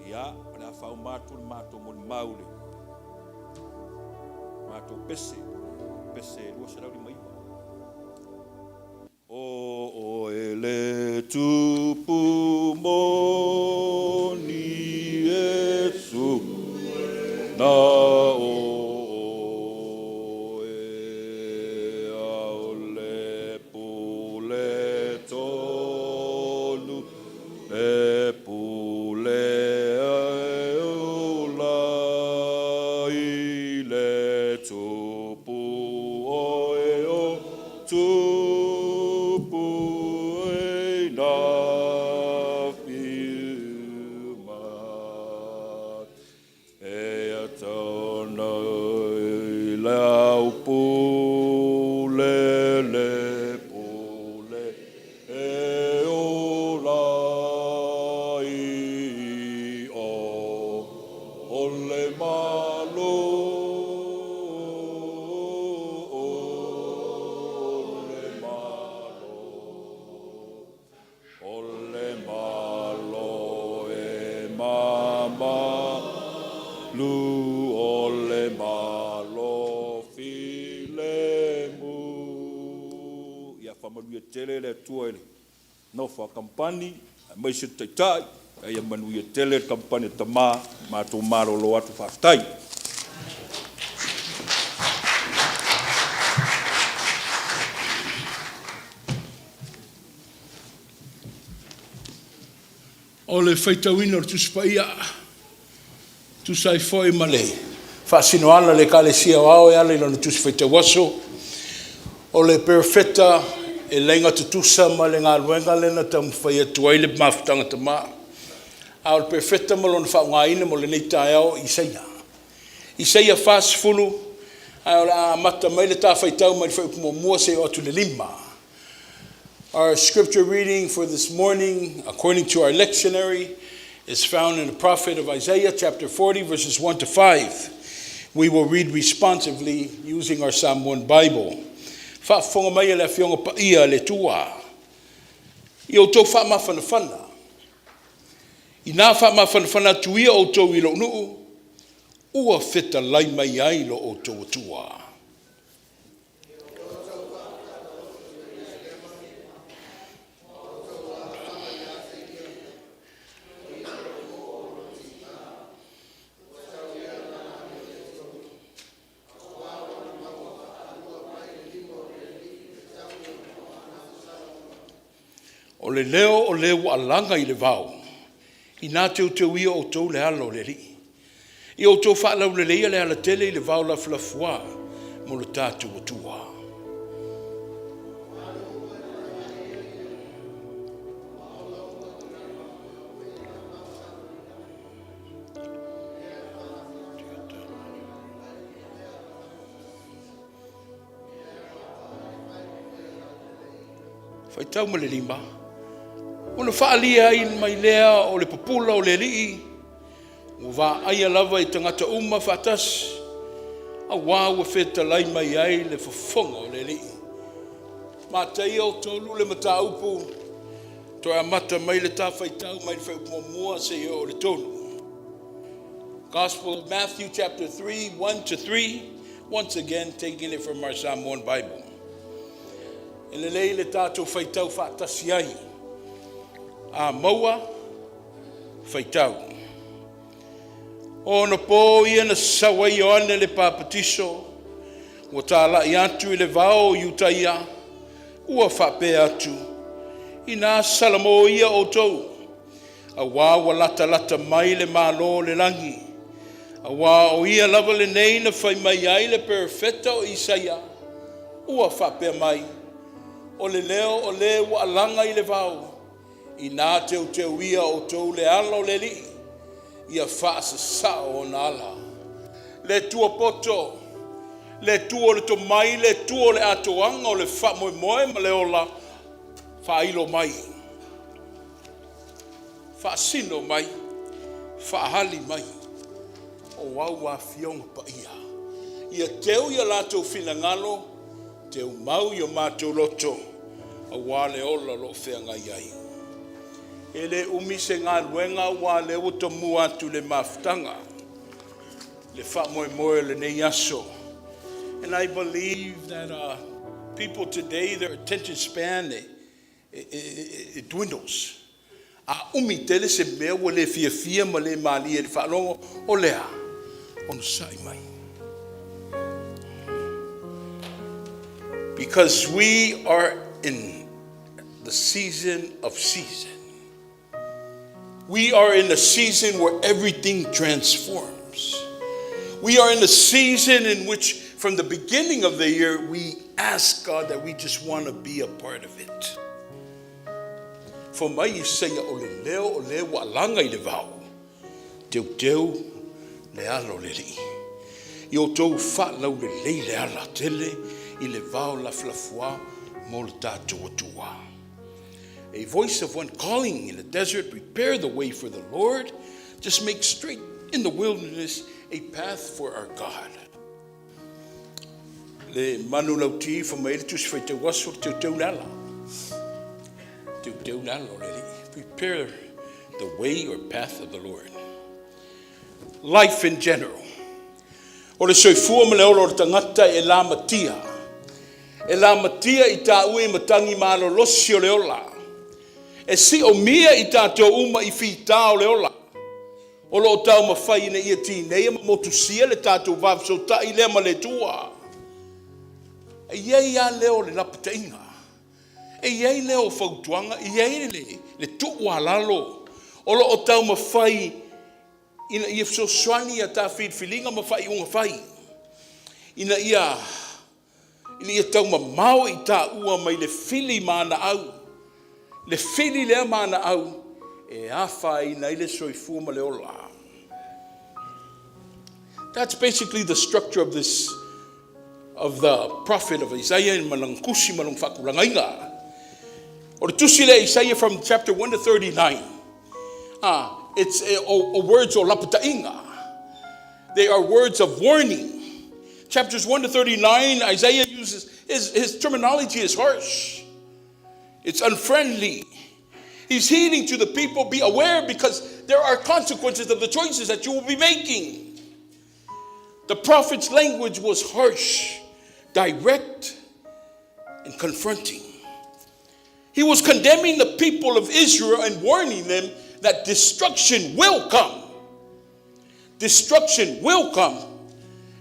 Ia, o le a whau mātou le mātou moni maule, mātou pese rua se rauri maiwa. O ele tupu moni Yesu na o e au le pule tolu e pule tele le tua ele no fa kampani mai se tai ai manu ia tele kampani tama ma to maro lo atu fa tai o le faitauina o tuspaia tu sai foi male fa sinoala le kalesia wao ya le no tusfaitauaso o le perfecta e lenga tutusa ma le ngā luenga le na tamu whai atu ai le mafutanga tama. A o le perfecta ma lona whaungaina mo le nei tae au Isaia fast fulu a o la mata mai le tā whaitau mai whai kumo mua se o atu le lima. Our scripture reading for this morning, according to our lectionary, is found in the prophet of Isaiah, chapter 40, verses 1 to 5. We will read responsively using our Psalm 1 Bible. Fa fonga mai le fionga pa ia le tua. I o tau fa mawhanawhana. I nā fa mawhanawhana tu ia o tau i lo nuu. Ua feta lai mai ai lo o tau tua. O le leo o le waalanga I le vau. I nā teuteu ia o tau le ala o le li. I o tau whaalau le leia le ala tele I le vau la flafua mo le tātu o tua. Fai tau ma le lima. O le whaalia I mai lea o le papula o le lii. O wā aia lava I tangata uma whatas. A wā ua wheta lai mai ai le whafonga o le lii. Mā tai o tolu le mata upu. Toi a mata mai le tā whai tau mai le whai mua se o le tolu. Gospel of Matthew chapter 3, 1-3. Once again, taking it from our Samoan Bible. E le lei le tātou whaitau whaatasi ai. A maua whaitau. O na pō ia na sawa I oane le pāpatiso. Ua tā lai atu I le vao iutaia. Ua whape atu. I nā salamo ia o tau. A wā lata lata mai le mālo le langi. A wā o ia lava le nei na whai mai ai le perfeta o Isaia. Ua whape mai. O le leo o le waalanga I le vau. I nā teuteu ia o tau le ala o le li. Ia whaasa sao o nā ala. Le tua poto. Le tua le to mai. Le tua le atoanga o le wha moe moe ma le ola. Whailo mai. Whaasino mai. Whaahali mai. O wau a fionga pa ia. Ia teu ia lātou whina ngalo. Teu mau yo mātou loto, a wale ola lo whea ngai ai. E le umi se ngā luenga wale o to mua atu le maftanga. Le wha moe moe le nei aso. And I believe that people today, their attention span, it dwindles. A umi tele se mea wa le fia ma le mali e le whalongo o lea. Ono sai mai. Because we are in the season of season. We are in the season where everything transforms. We are in the season in which from the beginning of the year we ask God that we just want to be a part of it. For mai Isaia o le leo o le waalanga I le vau. Teuteu le ala o le li. I o tau whaalau le lei le ala tele I le vau la flafua mo le tātou atua. A voice of one calling in the desert, prepare the way for the Lord. Just make straight in the wilderness a path for our God. Le manu lauti fa mai le tusi fai te waso Teuteu le Ala. Teuteu le Ala o le li. Prepare the way or path of the Lord. Life in general. O le soifua ma le olo o tangata e la matia. E la matia I tā ue matangi mālo losi o le ola. E si o mia I tātou uma I whita o le ola. O lo tau mawhai na ia tīnei ma motusia le tātou vavso ta I lea ma le tua. E iei a leo le lapata inga. E iei leo whautuanga. E iei le tuwa lalo. O lo tau mawhai ina ia so swani a tā whitwhilinga mawhai unga whai. Ina ia tau mamau I tā ua mai le whili mana au. Le whili lea mana au. E awhai nei le soifua ma le ola. That's basically the structure of the prophet of Isaiah in Malangkusi Malung Fakulangainga. Or tusi le Isaiah from chapter 1-39. It's words or lapatainga. They are words of warning. Chapters 1-39, Isaiah uses, his terminology is harsh. It's unfriendly. He's heeding to the people, be aware because there are consequences of the choices that you will be making. The prophet's language was harsh, direct, and confronting. He was condemning the people of Israel and warning them that destruction will come. Destruction will come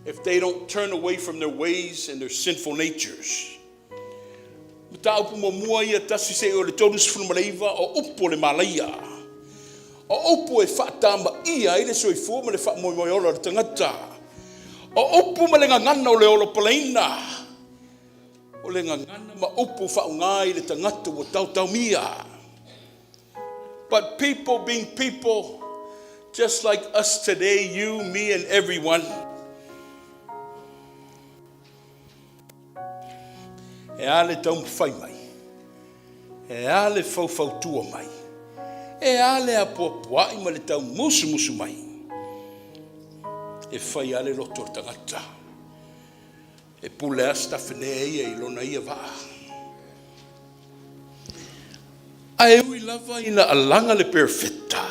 if they don't turn away from their ways and their sinful natures. taupu mo mua ia tasi se o le tolus frumaleiva o upo le malaia. O upo e whaatama ia i le soifua ma le whaamoimoiola le tangata. O upo ma le ngangana o le olo palaina. O le ngangana ma upo whaunga i le tangata o tau mia. But people being people, just like us today, you, me, and everyone, e ale tau mwhai mai, e ale fau tua mai, e ale apuapuai ma le tau musu mai, e whai ale loto tangata, e pule asta whenea ia I lona ia waa. Ai ui lava ina alanga le perfetta.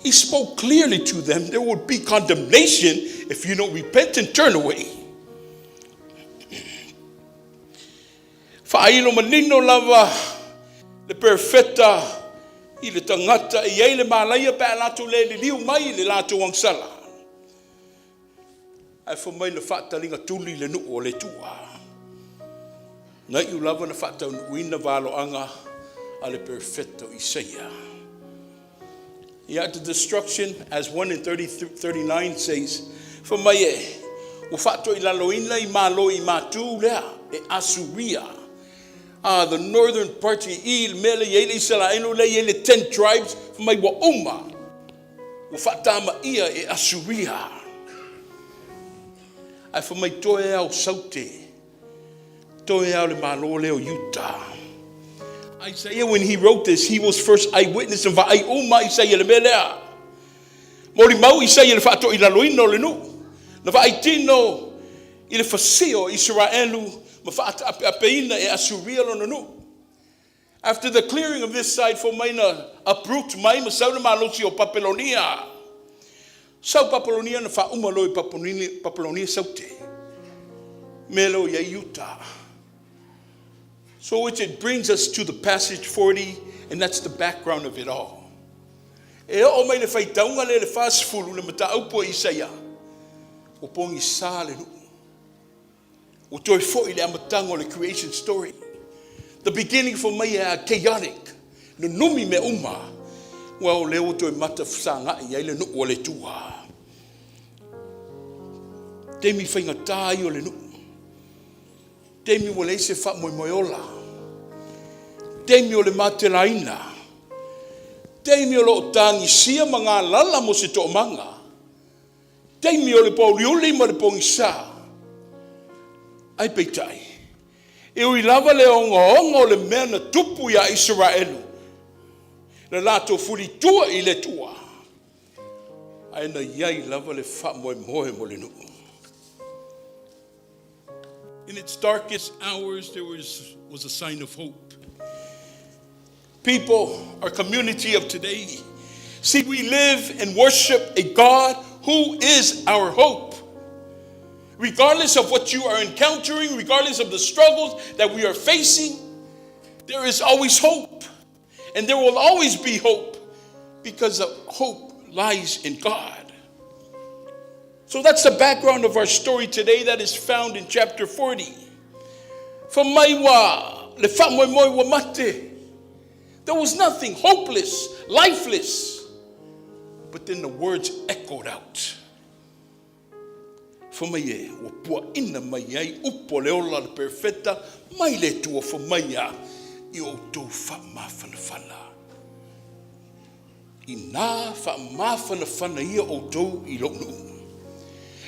He spoke clearly to them there would be condemnation if you don't repent and turn away. Whailo manino lava le perfetta I le tangata I ei le malaia pe lato le liu mai le lato wangsala. Ai whamai na whaatalinga tuli le nuu o le tua. Ngai u lava na whaatau uina valo anga ale perfetto Isaiah. Yet the destruction, as 1 in 39 says, for maye, ufato ilaloina I malo I matu lea e Asuria. The northern part I mele yele Israel le yele 10 tribes for my waoma. Ufatama ia e Asuria. I for my toe au saute. Toe au le malo leo Utah. Isaiah, when he wrote this, he was first eyewitness of Va'aiuma Isaiah le melea. Mori mau Isaiah le whaato I laloino le nu. Na wa'aitino I le fasio Israelu ma whaata apeina e Asuria lo nu. After the clearing of this side for maina uproot mai ma sauna malosi o Papelonia. Sau Papelonia na whauma lo I Papelonia saute. Melo ya Utah. So which it brings us to the passage 40, and that's the background of it all. E o mai le whaitaunga le fast fulu le mata aupo Isaiah. O pongi sa le nu. O toi foi le amatango le creation story. The beginning for mai chaotic. No numi me uma. Well, leo toi mata fsanga I le nu o le tua. Te mi whainga tai o le nu. Te mi wale se wha moiola. Te mi o le matelaina. Te mi o lo tangi sia mga lala mo se to manga. Te mi o le pauliuli ma le pongisa. Ai peitai. E ui lava le onga o le mea na tupu ya Israelu. Le lato furi tua I le tua. Ai na iai lava le wha moe mo le nuu. In its darkest hours, there was a sign of hope. People, our community of today, see, we live and worship a God who is our hope. Regardless of what you are encountering, regardless of the struggles that we are facing, there is always hope. And there will always be hope because the hope lies in God. So that's the background of our story today that is found in chapter 40. There was nothing, hopeless, lifeless. But then the words echoed out.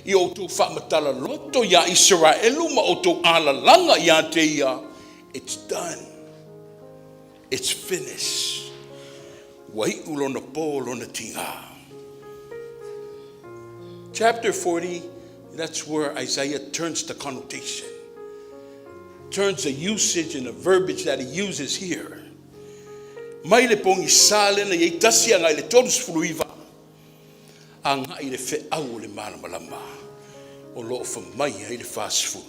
I o tō whamatala loto ya Israelu ma o tō alalanga ya te ia. It's done. It's finished. Wai ulona po lona tinga. Chapter 40, that's where Isaiah turns the connotation. Turns the usage and the verbiage that he uses here. Mai le pongi sale na ye tasia ngai le todos fluiva. Anga I le fe au le malamalama. O lo fa mai ai le fast food.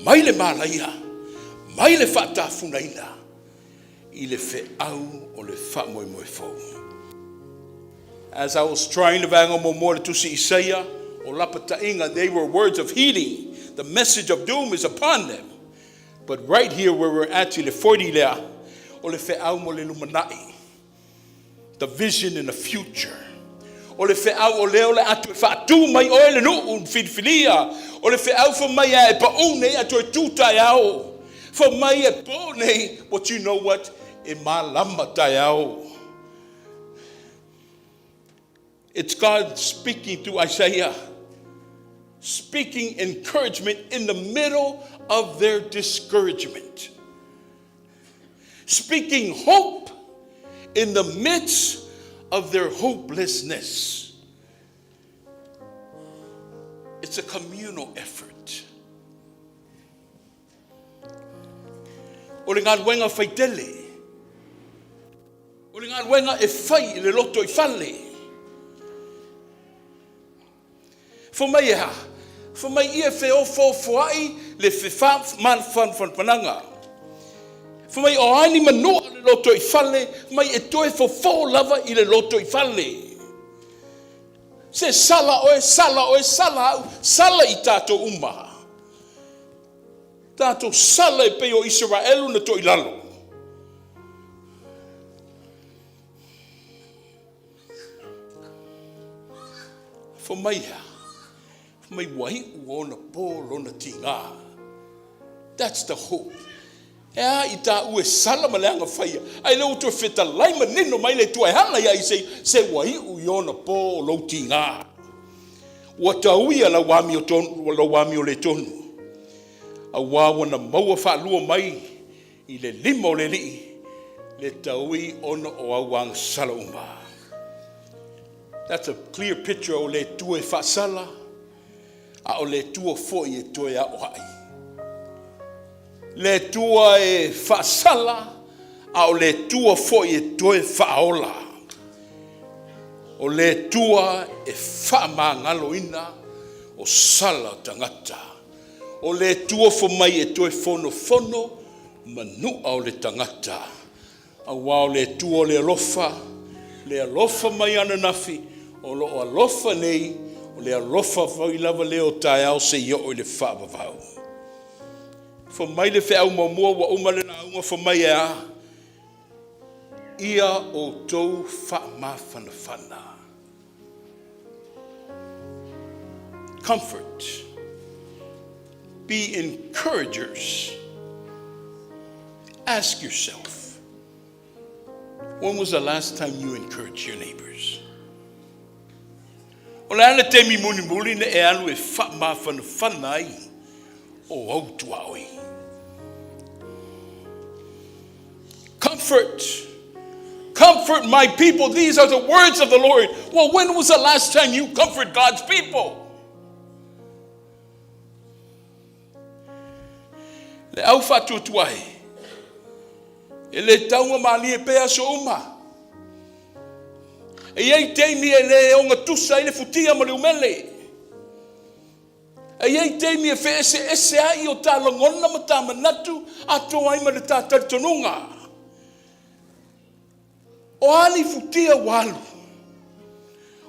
Mai le malaya. Mai le fata funaina. I le fe au o le fa moi moi fo. As I was trying to bang on more to see Isaiah or Lapatainga, they were words of healing. The message of doom is upon them. But right here where we're at, le 40 lea, o le fe'au mo le lumanai. The vision in the future. O le fe'au o leo le atu e whaatu mai o le nuu whilifilia. O le fe'au for mai e pa'u nei atu e tūtai au. For mai e po nei, but you know what? E malama tai au. It's God speaking through Isaiah, speaking encouragement in the middle of their discouragement, speaking hope in the midst of their hopelessness. It's a communal effort. O le ngā wenga whaitele, o le ngā wenga e whai le loto I whale. For mai ia wheo whai le whiwha man whananga. For mai o ani manoa le loto I whale, mai e toe whawho lava I le loto I whale. Se sala oe, sala I tātou umaha. Tātou sala e peo Israelu na toi lalo. For mai wahi uona polo na tinga. That's the hope. Ea I tā ue sala maleanga whaia. Ai leo tu e whita laima nino mai le tua e hana ia I se wahi uona polo tinga. Ua tauia la wami o le tonu. A wawana maua whaalua mai I le lima o le lii. Le taui ona o awang sala umba. That's a clear picture o le tua e whaasala. A o le tua foi e toi a oai. Le tua e whaasala. A o le tua foi e toi whaola. O le tua e whaamangaloina o sala tangata. O le tua fo mai e toi fono manu au le tangata. A wao le tua le alofa mai ana nafi. O lo alofa nei, o le alofa whai lava leo tai au se yo o le whaavavau. Fo mai le whao mamua wa umale na unga fo mai e a. Ia o tou whaamawhanawhana. Comfort. Be encouragers. Ask yourself, when was the last time you encouraged your neighbors? O le ana te mi muni ne e anu e whaamawhanawhana ai o autua oi. Comfort my people. These are the words of the Lord. Well, when was the last time you comfort God's people? Le au whatu tuai. E le taunga Malepeai so uma. E ei teimi e le onga tusa I le futia ma le umele. E ei teimi e whe ese ai o tā longona ma tā manatu ato ai ma le tā taritonunga. O ani futia walu.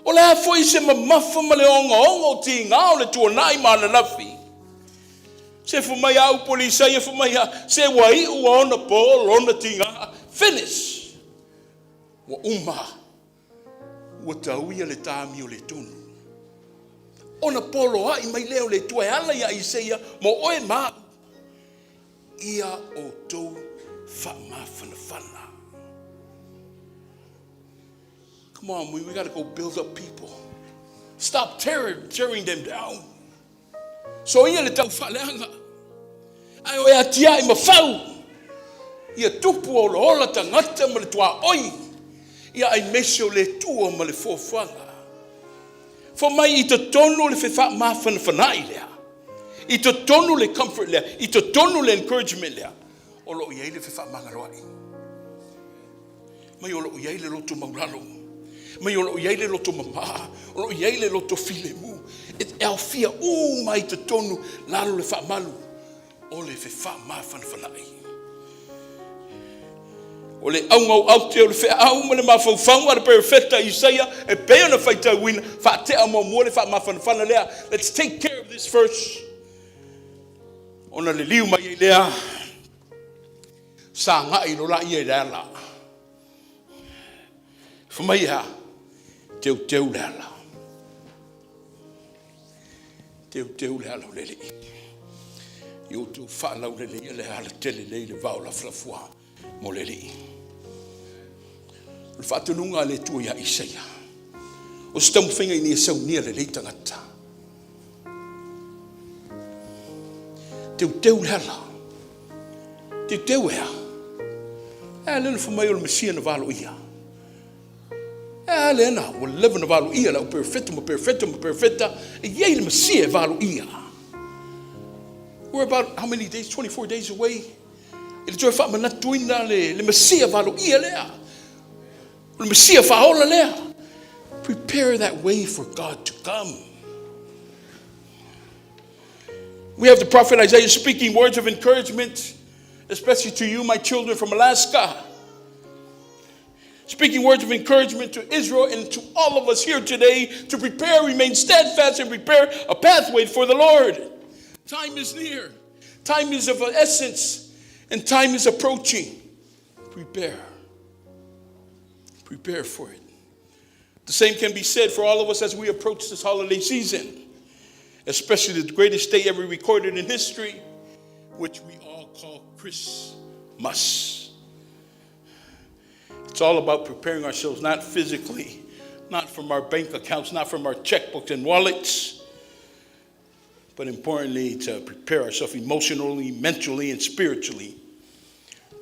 O le hafo I se mamafa ma le onga o ti ngā o le tuanai ma le lafi. Se fumai au polisa ia fumai se wai ua ona po lona tinga. Finish. Wa uma. Ua tauia le tāmi o le tunu. Ona polo ai mai leo le tua ala ia Isaia mo oe ma. Ia o tou whaamawhanawhana. Come on, we got to go build up people. Stop tearing them down. So ia le tau whaleanga. Ai o ea tia I mawhau. Ia tupu o le hola tangata ma le tua oi. Ia ai mesio le tua ma le fōwhanga. For mai I te tonu le whewha mawhanawhanai lea. I te tonu le comfort lea. I te tonu le encouragement lea. O lo iei le whewha mangaroai. Mai o lo iei le loto mauralo. Mai o lo iei le loto mama. O lo iei le loto filemu. E alfia mai te tonu lalo le wha malu. O le whewha mawhanawhanai. O le au te o le whea au ma le mawhauwhanga le perfecta Isaia e pea na whaita wina wha te ama mua le wha mawhanawhana lea. Let's take care of this first. Ona le liu mai lea Sa ngai lo la ia le ala. Whamaiha, Teuteu le Ala. Teuteu le Ala o lele. Yo tu whaalau lele le ala tele le vau la flafua mo lele. Le whaatununga le tua ia Isaia. O stamu whinga i ni sau nia le leitangata. Teuteu le Ala. Teuteu ea. Lele whamai o le Mesia na valo ia. Lena, we'll live in the valu ia, la perfetta, yea, the Messiah valu ia. We're about how many days? 24 days away. Ele joy fa manat tuina le Messiah valu ia lea. Le Messiah faola lea. Prepare that way for God to come. We have the prophet Isaiah speaking words of encouragement, especially to you, my children from Alaska. Speaking words of encouragement to Israel and to all of us here today to prepare, remain steadfast, and prepare a pathway for the Lord. Time is near. Time is of essence, and time is approaching. Prepare. Prepare for it. The same can be said for all of us as we approach this holiday season, especially the greatest day ever recorded in history, which we all call Christmas. It's all about preparing ourselves, not physically, not from our bank accounts, not from our checkbooks and wallets, but importantly, to prepare ourselves emotionally, mentally, and spiritually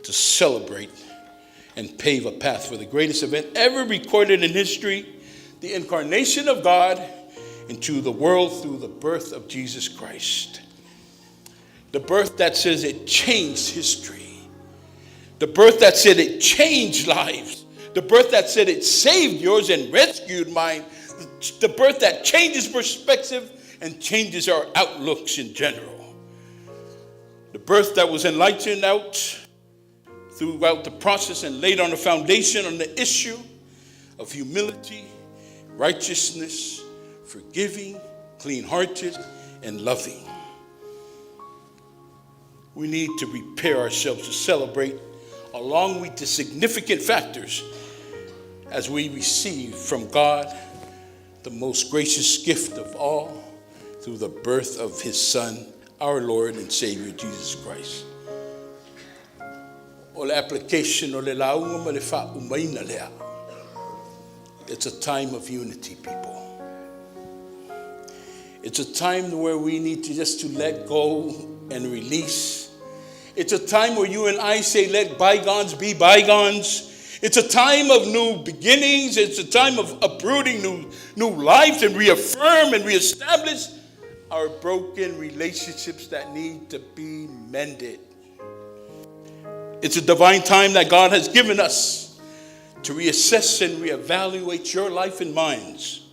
to celebrate and pave a path for the greatest event ever recorded in history, the incarnation of God into the world through the birth of Jesus Christ. The birth that says it changed history. The birth that said it changed lives. The birth that said it saved yours and rescued mine. The birth that changes perspective and changes our outlooks in general. The birth that was enlightened out throughout the process and laid on the foundation on the issue of humility, righteousness, forgiving, clean-hearted, and loving. We need to prepare ourselves to celebrate along with the significant factors as we receive from God the most gracious gift of all through the birth of his Son, our Lord and Savior, Jesus Christ. O le application o le launga ma le fa umaina lea. It's a time of unity, people. It's a time where we need to just to let go and release. It's a time where you and I say, let bygones be bygones. It's a time of new beginnings. It's a time of uprooting new lives and reaffirm and reestablish our broken relationships that need to be mended. It's a divine time that God has given us to reassess and reevaluate your life and minds.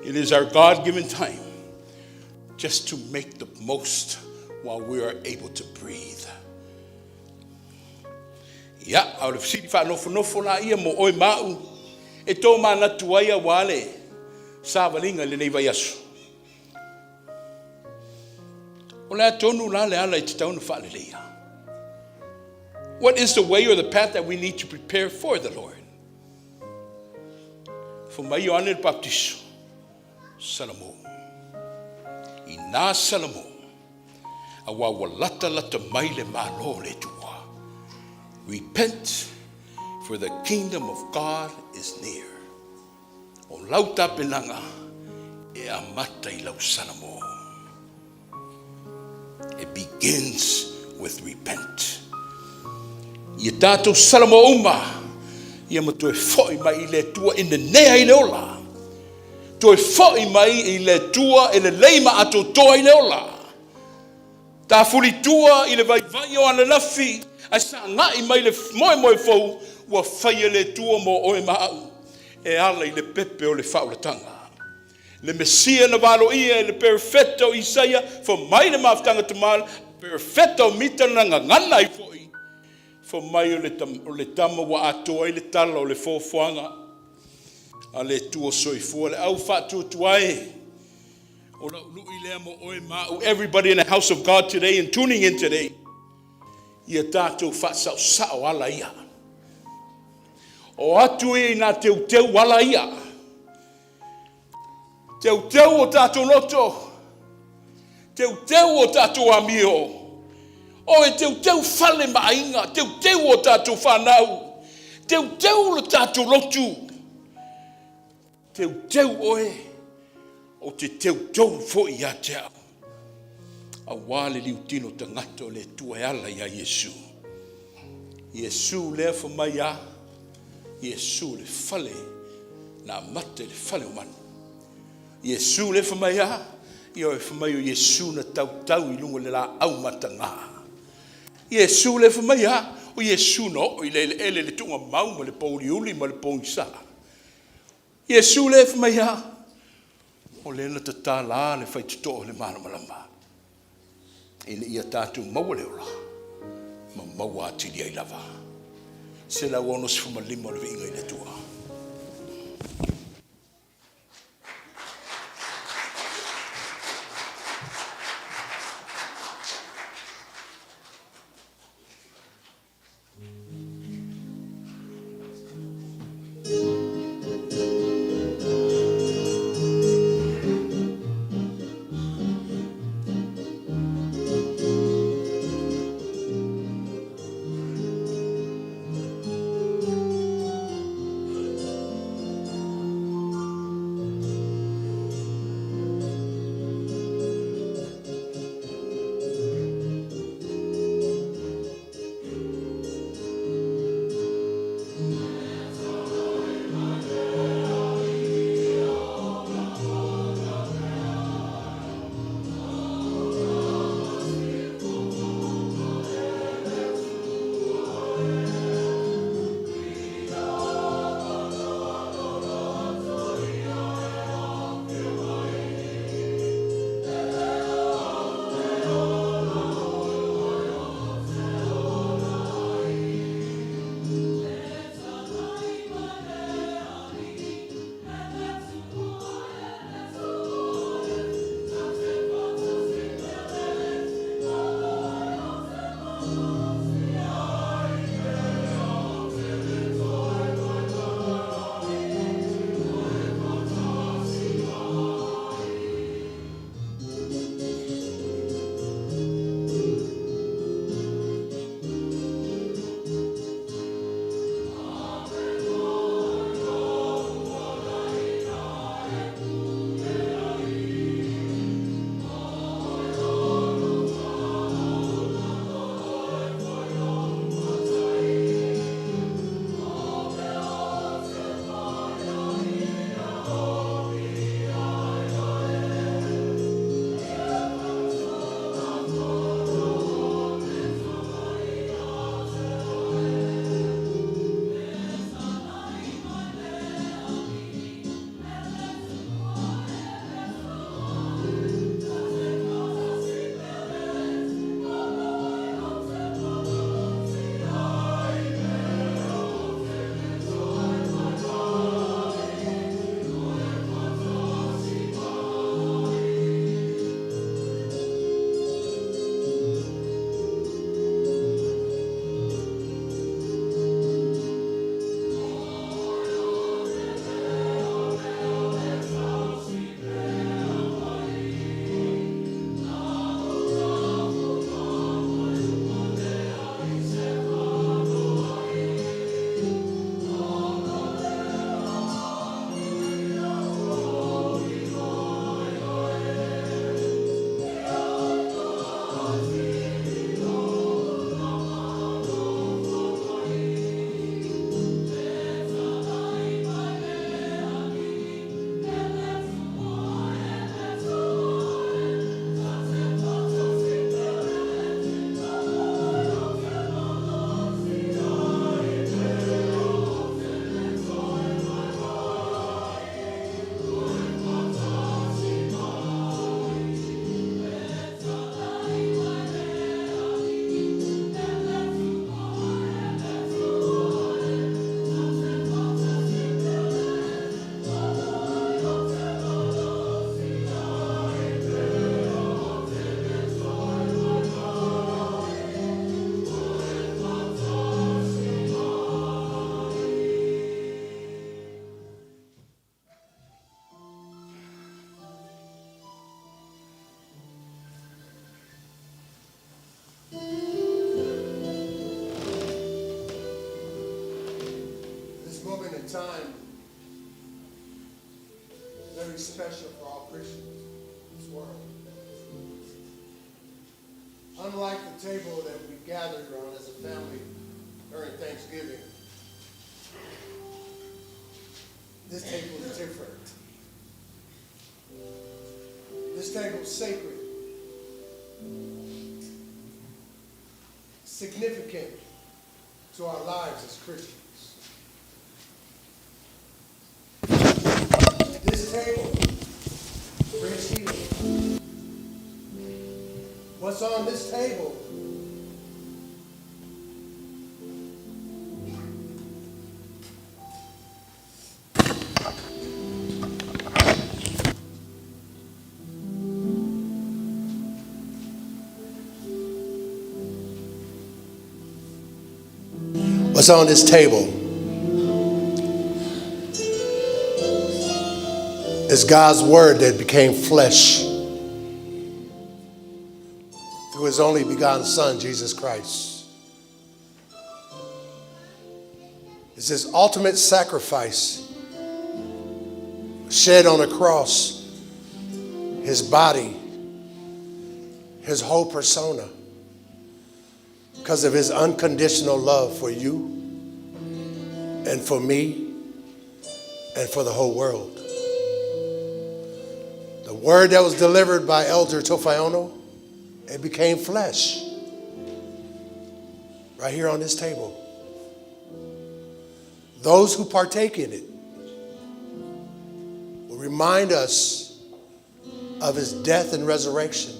It is our God-given time just to make the most while we are able to breathe. Ya, au le fisi fa nofo la ia mo oi mau. E tō mana tuaia wale. Sa walinga le nei vai asu. O le tonu la le ala I te taunu fa le leia. What is the way or the path that we need to prepare for the Lord? For mai o ane le baptiso. Salamo. Ina salamo. Awa walata lata mai le malo le tua. Repent, for the kingdom of God is near. O lauta penanga e amata I lau salamo. It begins with repent. Ia tātou salamo uma, ia mato e foi mai I le tua in the nea I le ola. To e foi mai I le tua e le leima ato toa I le ola. Ta fuli tua I le vai o ana lafi, a sa ngai mai le moe fau, ua whaia le tua mo oe maau, e ala I le pepe o le whaulatanga. Le Mesia na walo ia, le perfetto Isaia, for mai le maftanga tamal, perfetto mita na ngana I foi, for mai o le tama wa atoa I le tala o le fofuanga, a le tua soifua, le au fatu tuae, everybody in the house of God today and tuning in today, ia tātou whaasau ala ia. O atu e nā teuteu ala ia. Teuteu o tātou loto. Teuteu o tātou amio. O e teuteu whale mainga. Teuteu o tātou whanau. Teuteu o tātou lotu. Teuteu oe. O te teuteu fo i a te au. A wale liu tino tangato le tua ala ia Yesu. Yesu le fa mai a. Yesu le fale. Na mate le fale o manu. Yesu le fa mai a. Ia e fa mai o Yesu na tau i lungo le la au matanga. Yesu le fa mai a. O Yesu no. O ile ele le tunga mau ma le pauri uli ma le pauri sa. Yesu le fa mai a. O le na tata la le fai tuto le malama. Ele ia tātou maua leo la. Ma maua atili ai lava. Se la wono se fuma lima le vinga i le tua. time very special for all Christians in this world. Unlike the table that we gathered around as a family during Thanksgiving, this table is different. This table is sacred, significant to our lives as Christians. This table brings healing. What's on this table is God's word that became flesh through his only begotten Son, Jesus Christ. It's his ultimate sacrifice shed on a cross, his body, his whole persona, because of his unconditional love for you and for me and for the whole world. The word that was delivered by Elder Tofaeono, it became flesh right here on this table. Those who partake in it will remind us of his death and resurrection.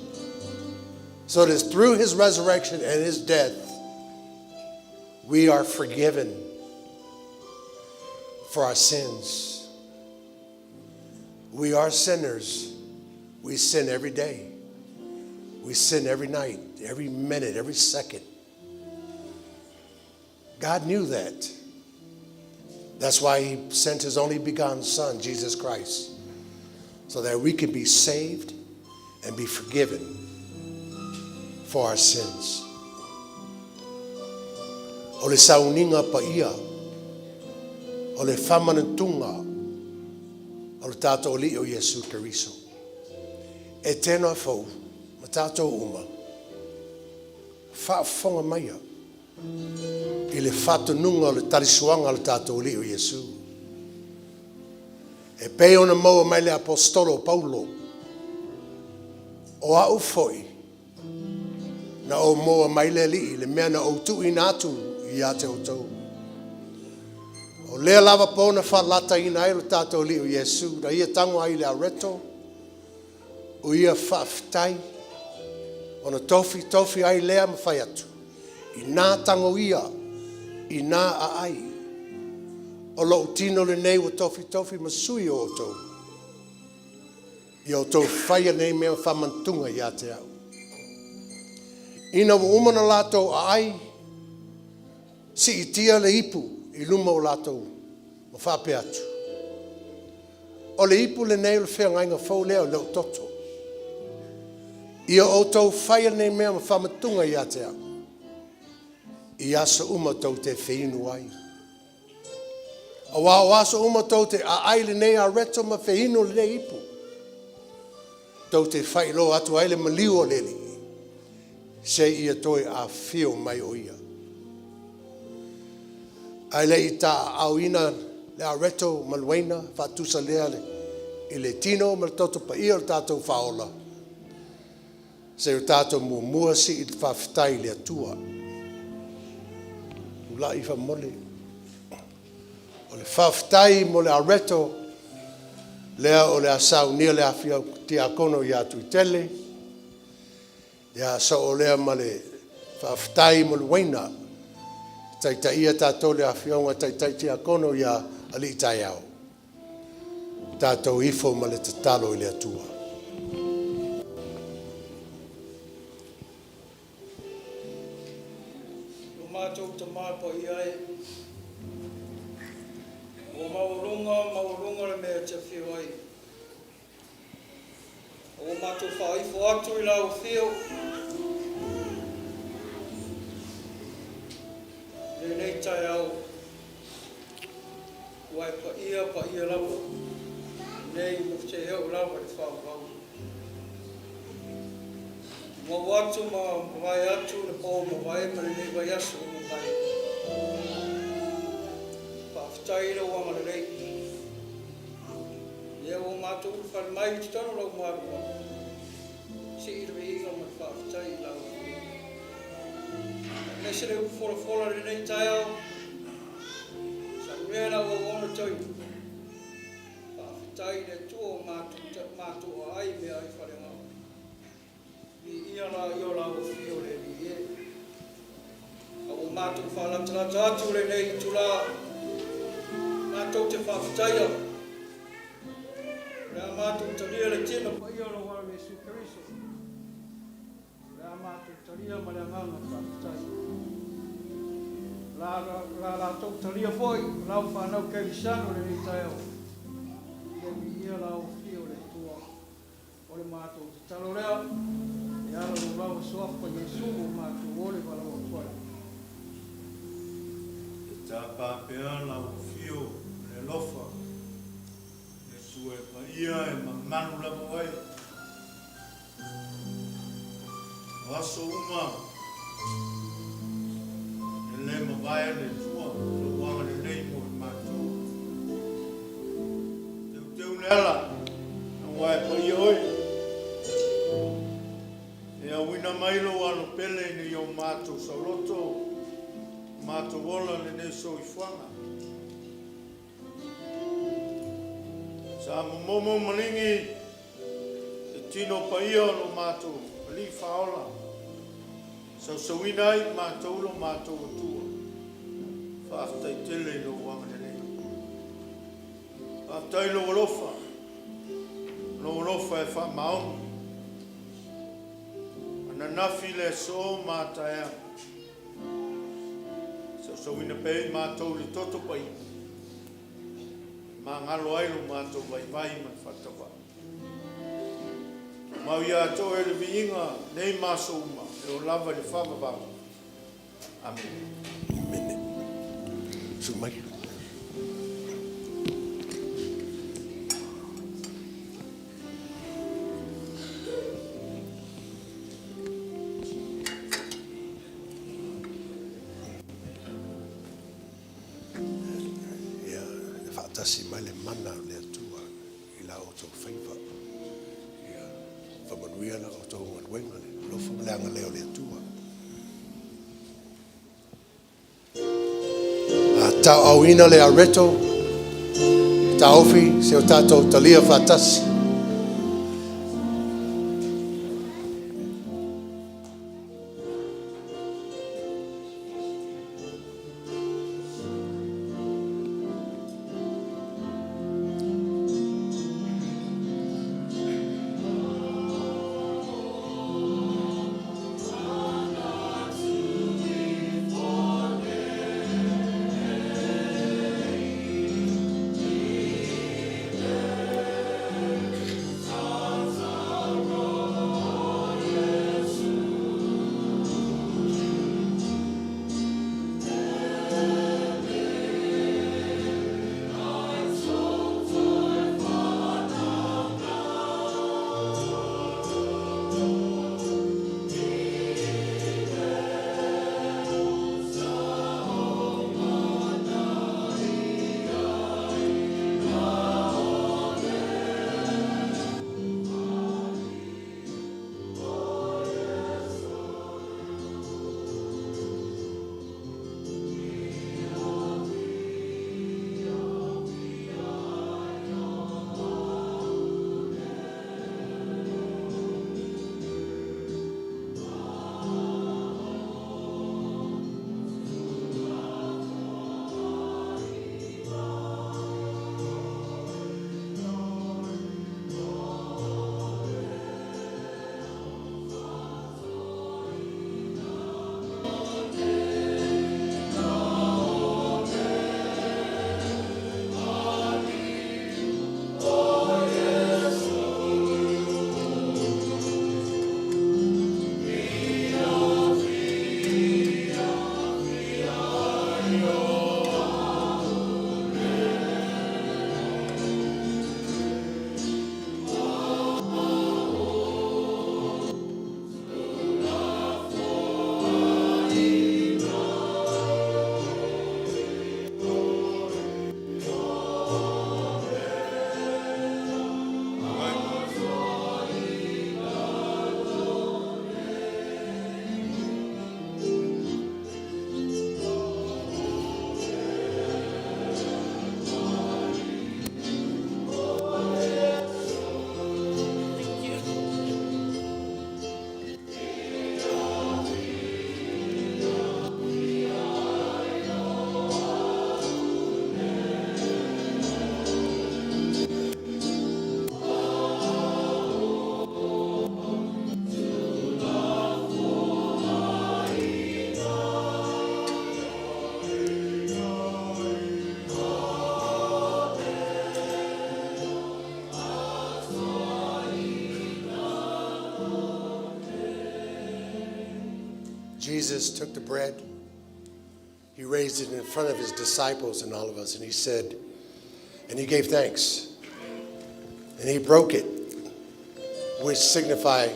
So it is through his resurrection and his death we are forgiven for our sins. We are sinners. We sin every day. We sin every night, every minute, every second. God knew that. That's why he sent his only begotten Son, Jesus Christ, so that we can be saved and be forgiven for our sins. O le sauninga pa ia, o le whamanantunga, o le tātou li o Yesu Keriso. Etena Fou, ma tātou uma, whaafonga maia, i le whatununga o le tarisuanga o le tātou li o Yesu. E pei ona maua mai le apostolo Paulo, o au foi, na o moa mai le li, le mea na o tu inatu, ia te o tau. O lea lava pōna whalata ina e lo tātou li o Yesu, na ia tango ai le areto, o ia whaftai, o na tofi ai lea ma whai atu. I nā tango ia, i nā a ai, o lo tino le nei o tofi ma sui o tau. I o tau whaia nei mea whamantunga ia te au. Ina o umana lātou a ai, si i tia le ipu i luma o lātou ma whape atu. O le ipu le nei o le whea ngainga whau leo leo toto. Ia o tau whaia nei mea ma whamatunga ia te au. I asa uma tau te whiinu ai. A wā o asa uma tau te a ai le nei a reto ma whiinu le nei ipu. Tau te whailo atu ai le maliu o leli. Se ia toi a whio mai o ia. Ai le i ta au ina le a reto maluena, whatusa lea le i le tino ma le toto pa ia o tātou whaola. Se o tātou mua si i whawhitai le atua. Ula i whamole. O le whawhitai mo le a reto, lea o le a saunia le a whia te a kono i atu i tele. Lea sa o lea ma le whawhitai mo le waina. Tai ia tātou le a whionga tai te a kono i a ali tai au. Tātou ifo ma le tatalo i le atua. Mātou ta Malepeai ai. O maurunga le mea te whio ai. O mātou whaifo atu i lau whio. Le nei tai au. wai pa ia lau. Nei mo te heo lau pa te whāwau. Ma watu ma vai atu na pō ma vai ma nei vai asu ma vai. Pa whatai rau wanga rei. Ia o mātou whare mai te tano rau marua. Si ira inga ma whaatai lau. Nei se reu whora nei tai au. Sa rea rau o ona toi. Tai ne tua mātua ai mea ai whare ngā. I ia la i o la o whio le ni e. A o mātua whalatalata atu le nei tu la. Mātua te whawhitai au. Rea mātua taria le tina pa ia lo wara me sukariso. Rea mātua taria ma le nganga whawhitai. La tau taria foi, lau whanau kei visano le ni tai au. Ia la o fio le tua o le mātou te talo rea e ala no lau soafa Iesu o mātou o le wala o tuai. E tā pāpea la o fio le lofa e sue pa ia e mamanu la moai. O aso uma e le mawai le tua lo wanga le neimo e mātou. Teuteu le Ala, na wai pa ia oi. E a wina mailo alo pele ni o mātou sauloto, mātou wola le neso i whanga. Sa momo malingi, e tino pa ia lo mātou, ali whaola. Sa sawina i mātou lo mātou atua. Whaftai tele lo wanga le rei. Whaftai lo alofa. Lo alofa e wha maonu. Ana nafi le so mātaea. Sa wina pei mātou le toto pai. Mā ngalo ailu mātou vai vai man whatawa. Mau ia ato e le viinga nei māso uma. E o lava le whamawama. Amen. Amen. Sumai. Tasi mai le mana le atua I la o tau whaiva. Ia whamanuia na o tau nganuenga le lofa leanga leo le atua. A tau auina le areto, tau ofi se o tātou talia whatasi. Jesus took the bread. He raised it in front of his disciples and all of us, and he said, and he gave thanks. And he broke it, which signified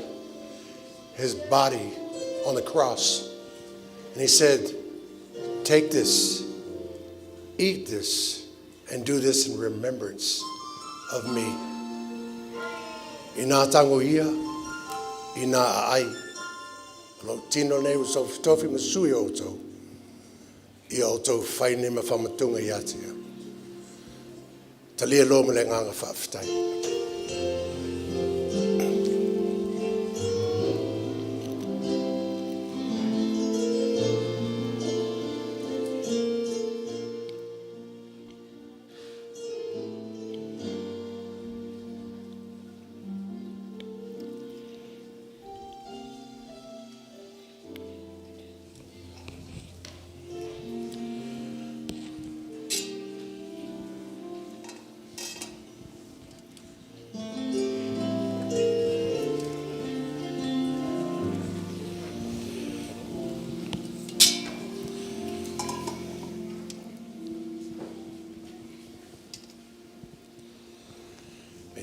his body on the cross. And he said, take this, eat this, and do this in remembrance of me. Ina tango ia, ina ai. Lo tino nei so tofi masui oto. I oto faine ma famatunga yatia. Talia lo mele nganga whaafitai.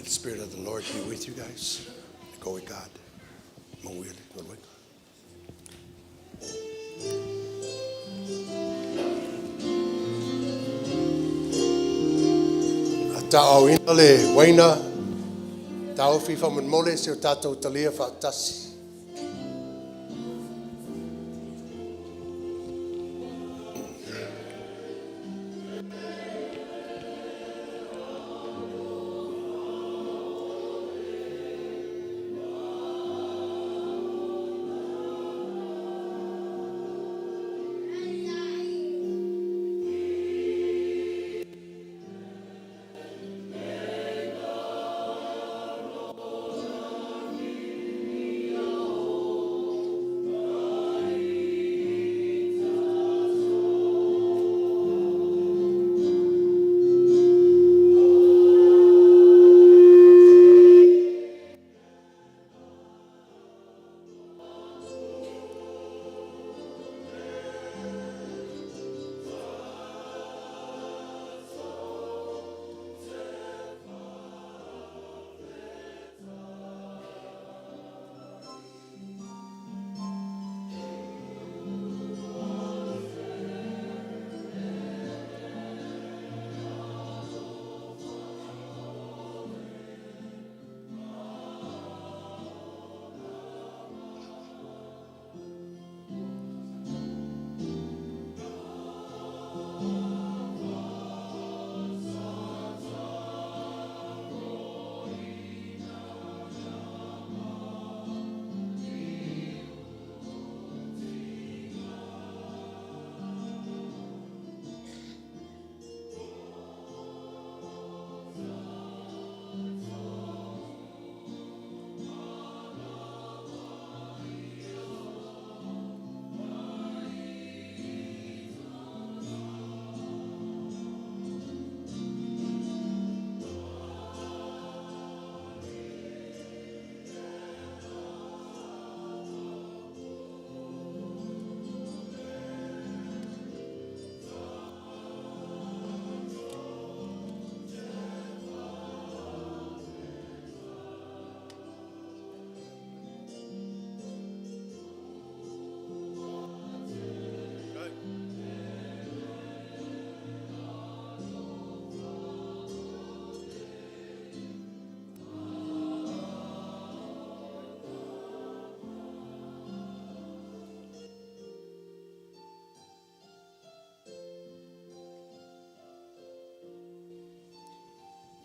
The Spirit of the Lord be with you guys. Go with God. Ta'o ina le waina ta'o fifa mon mole se o tātou talia whaatasi.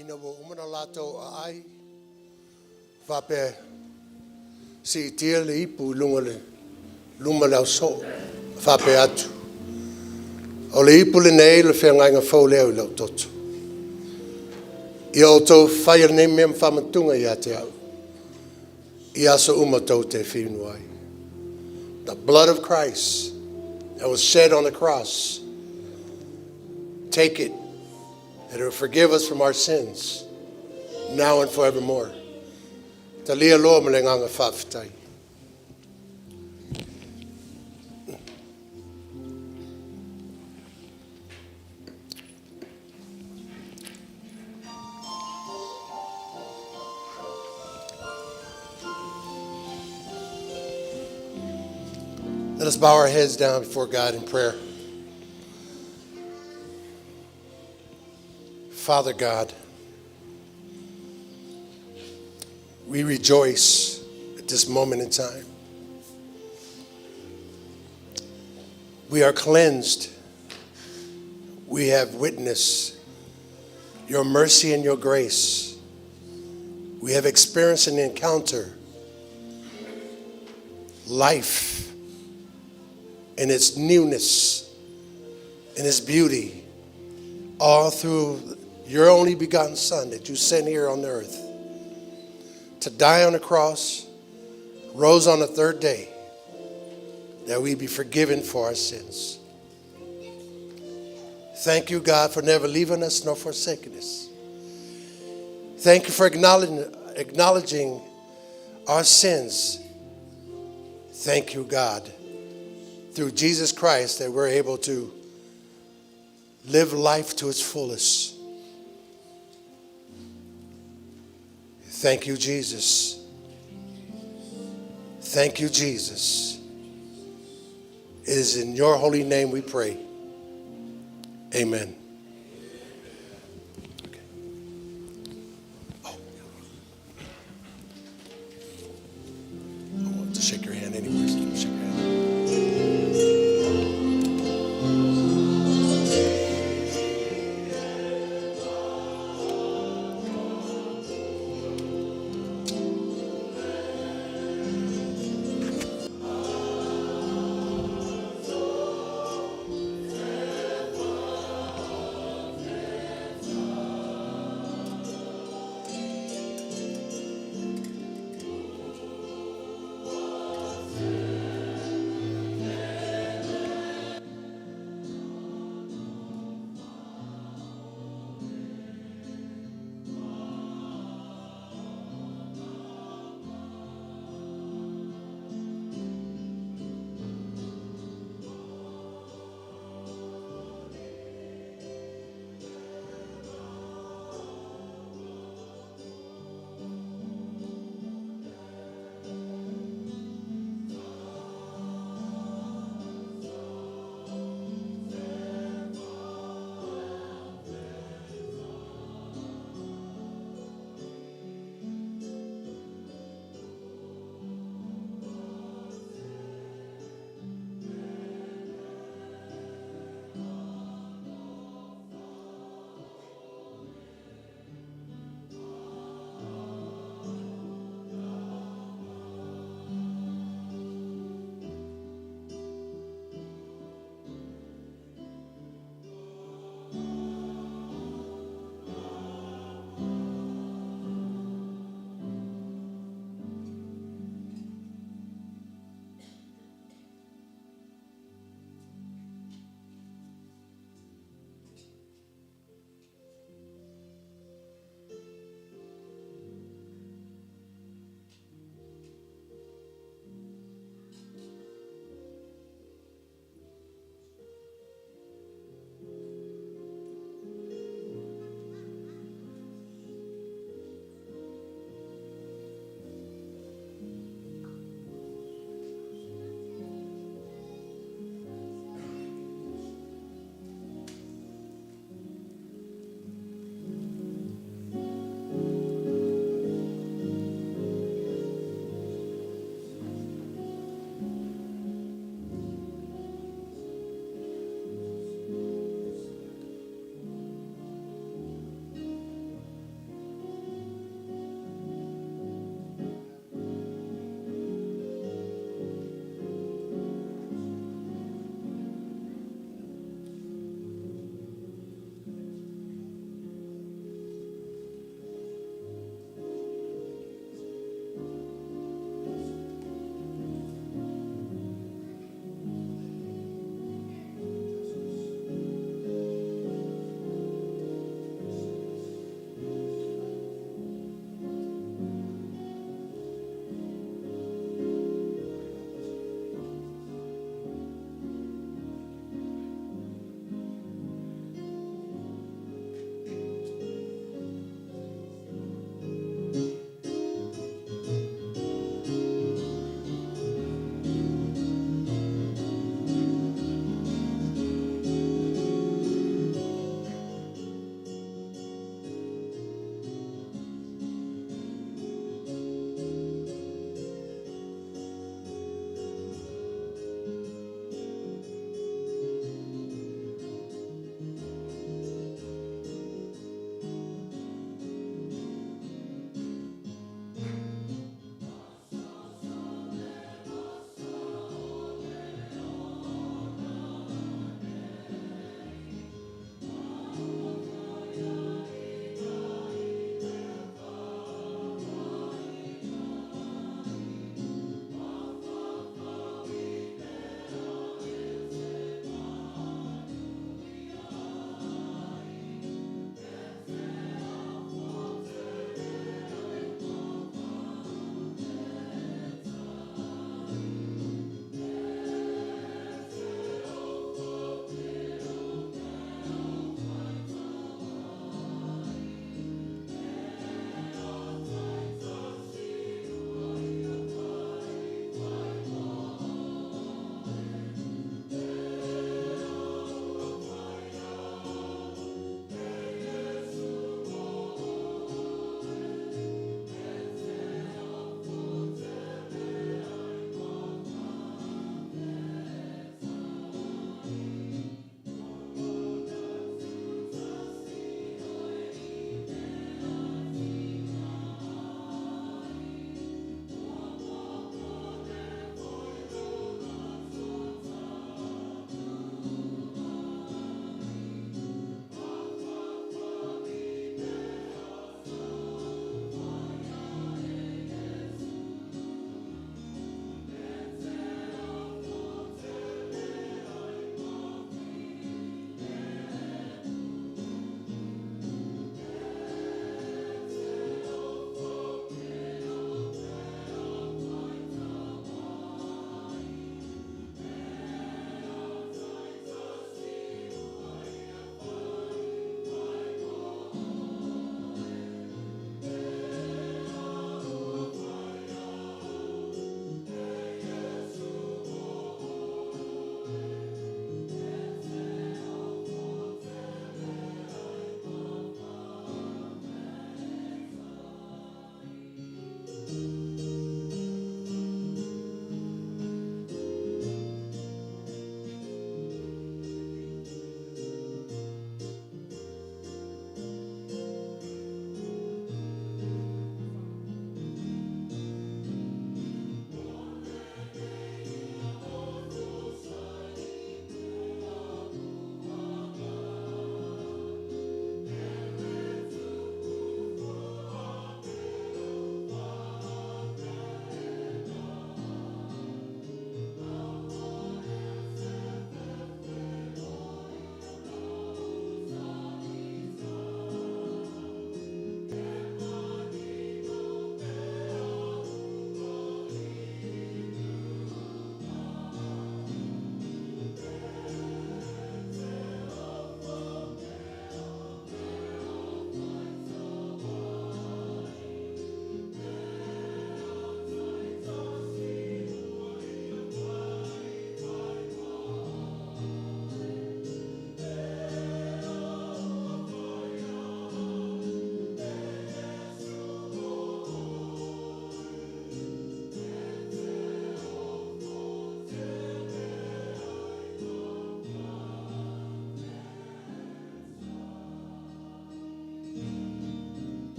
Ina wo umana lato a ai vape si tia le ipu lunga le so vape atu o le ipu le nei le whenga inga fau leo i lau toto i o tau whaia nei mea whamatunga i a te au i aso umatou te whiunu ai. The blood of Christ that was shed on the cross, take it, that it will forgive us from our sins, now and forevermore. Talia loa malenganga whawhitai. Let us bow our heads down before God in prayer. Father God, we rejoice at this moment in time. We are cleansed. We have witnessed your mercy and your grace. We have experienced an encounter, life in its newness, in its beauty, all through your only begotten Son that you sent here on the earth to die on the cross, rose on the third day, that we be forgiven for our sins. Thank you, God, for never leaving us nor forsaking us. Thank you for acknowledging our sins. Thank you, God, through Jesus Christ that we're able to live life to its fullest. Thank you, Jesus. Thank you, Jesus. It is in your holy name we pray. Amen. Okay. Oh. I want to shake your hand anyway. So shake your hand.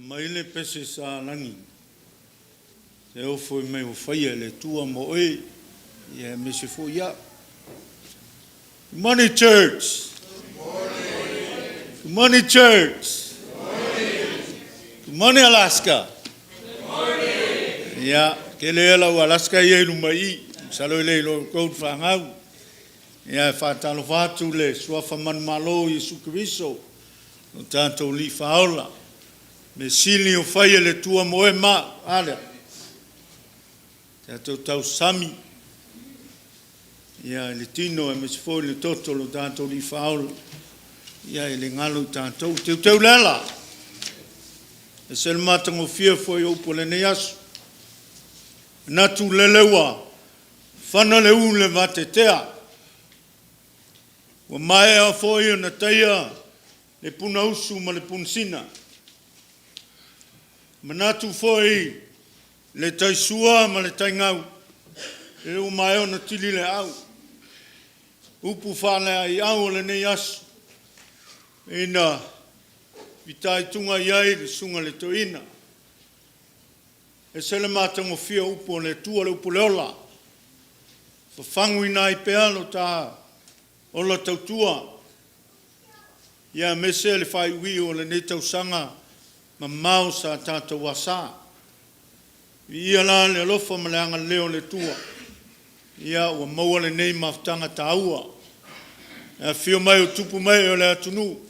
Maile pese sa langi. Se ofo me o faia le tua mo e. Ia me se fo ia. Good morning, church. Good morning, church. Good morning, Alaska. Good morning. Yeah, kelela o Alaska ye lumai. Salo le lo ko fangau. Yeah, fatalo fatu le swafa man malo Yesu Kristo. No tanto li faola. Me sili o faia le tua moe ma ale. Tato tau sami. Ia le tino e me se foi le toto lo tanto li faola. Ia le ngalo tanto Teuteu le Ala. E se le matango fia foi o po le ne asu. Natu le lewa. Fana le un le matetea. Wa mai a foi na taia le puna usu ma le punsina. Manatu foi le taisua ma le taingau. Le o mai ona tili le au. Upu whane ai au le nei asu. Ina vitai tunga iai le sunga le toina. E se le matango fia upu le tua le upu le ola. Whangu ina i pealo ta ola tautua. Ia mese le whai ui o le nei tausanga ma mau sa tātou wasa. Ia la le alofa ma le anga leo le tua. Ia ua maua le nei maftanga ta aua. Ia fio mai o tupu mai o le atunu.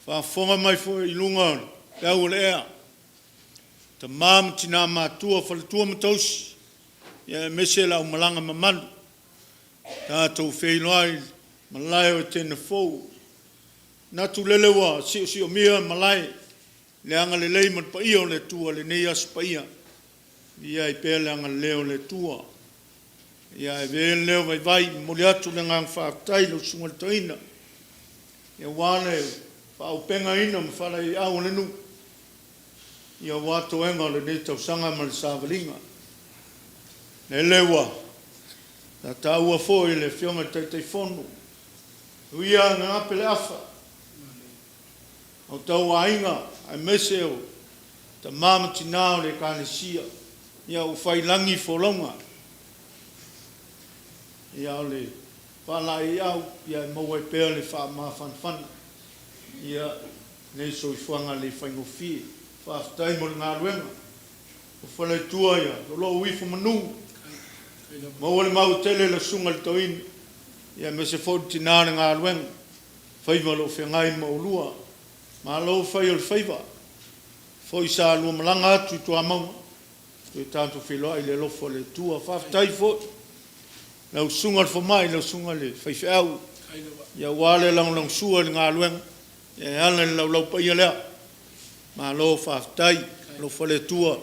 Whafonga mai fo i lunga le au le ea. Ta mam tina matua fa le tua matausi. Ia mese la umalanga mamanu. Tātou wheiloai malai o Etena Fou. Natu lelewa si o mia malai. Le anga le lei mat pa ia o le tua le nei as pa ia. Ia i pēr le anga leo le tua. Ia e vele leo vai moli atu le ngang whaatai lo sunga le toina. Ia wane whao penga ina ma whala i au le nu. Ia wato enga le nei tau sanga ma le sāwalinga. Le lewa. Ta taua foi le fionga tai fono. Uia ngā ape le afa. O tau ainga, ai mese o, ta mama tinao le kānesia, ia o whai langi wholonga. Ia o le whala i au, ia e maua i pēr le wha maa whanwhana. Ia nei so i whanga le whaingofi, whaafitai mo le ngā ruenga. O whalai tua ia, o lo uifu manu. Maua le mau tele le sunga le toin, ia me se fōti tinao le ngā ruenga. Whaiva lo whengai ma o lua. Ma lo fai o le faiva. Foi sa lua malanga atu i tua maunga. Tui tātou whiloa i le lofo le tua. Whaftai fo. Lau sunga le whamai, lau sunga le whaiwheau. Ia wale lang sua le ngā luenga. Ia ala le lau paia lea. Ma lo whaftai, lo whale tua.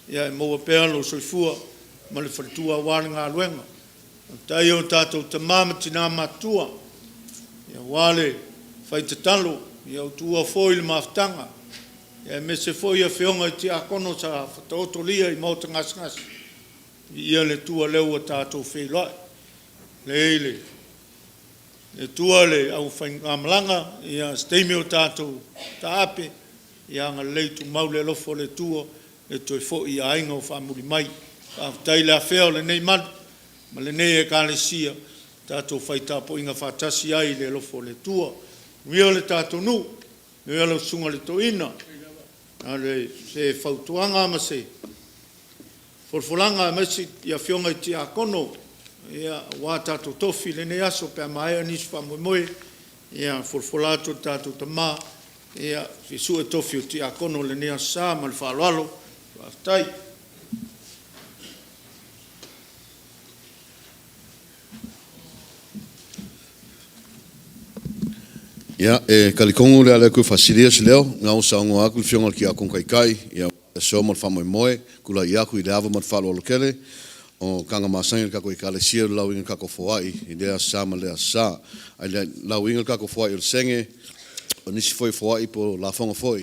Ia e maua pēr lo soifua. Ma le whale tua wale ngā luenga. Tai o tātou te mama tina matua. Ia wale whai te talo. Ia utua foi le maftanga. Ia me se foi a whionga i te akono sa whataotolia i mauta ngas. Ia le tua leo a tātou whelai. Le eile. Le tua le au whaingamalanga. Ia steime o tātou ta ape. Ia anga leitu mau le lofo le tua. Le toi fo i ainga o whamuri mai. Whaftai le a wheo le nei madu. Ma le nei e kālesia. Tātou whaitapo inga whatasi ai le lofo le tua. Wia le tātou nu, wia le sunga le toina. Ale se whautuanga ma se. Forfolanga ma se ia whionga i te akono. Ia wā tātou tofi le ne aso pia maea nisu wha moe. Ia forfolato tātou tamā. Ia fisu e tofi o te akono le ne asa ma le whaaloalo. Whaftai. Ia, kalikongu le ala koe fasilia si leo, ngā o saongo aku i whionga ki a kongkaikai, ia so mal whamoe moe, kula i aku i le ava mat whalo alokele, o kanga masangi le kako i kale sia lau inga kako foai, i lea sa ma lea sa, ai lau inga kako foai o le senge, o nisi foi foai po la fonga foi.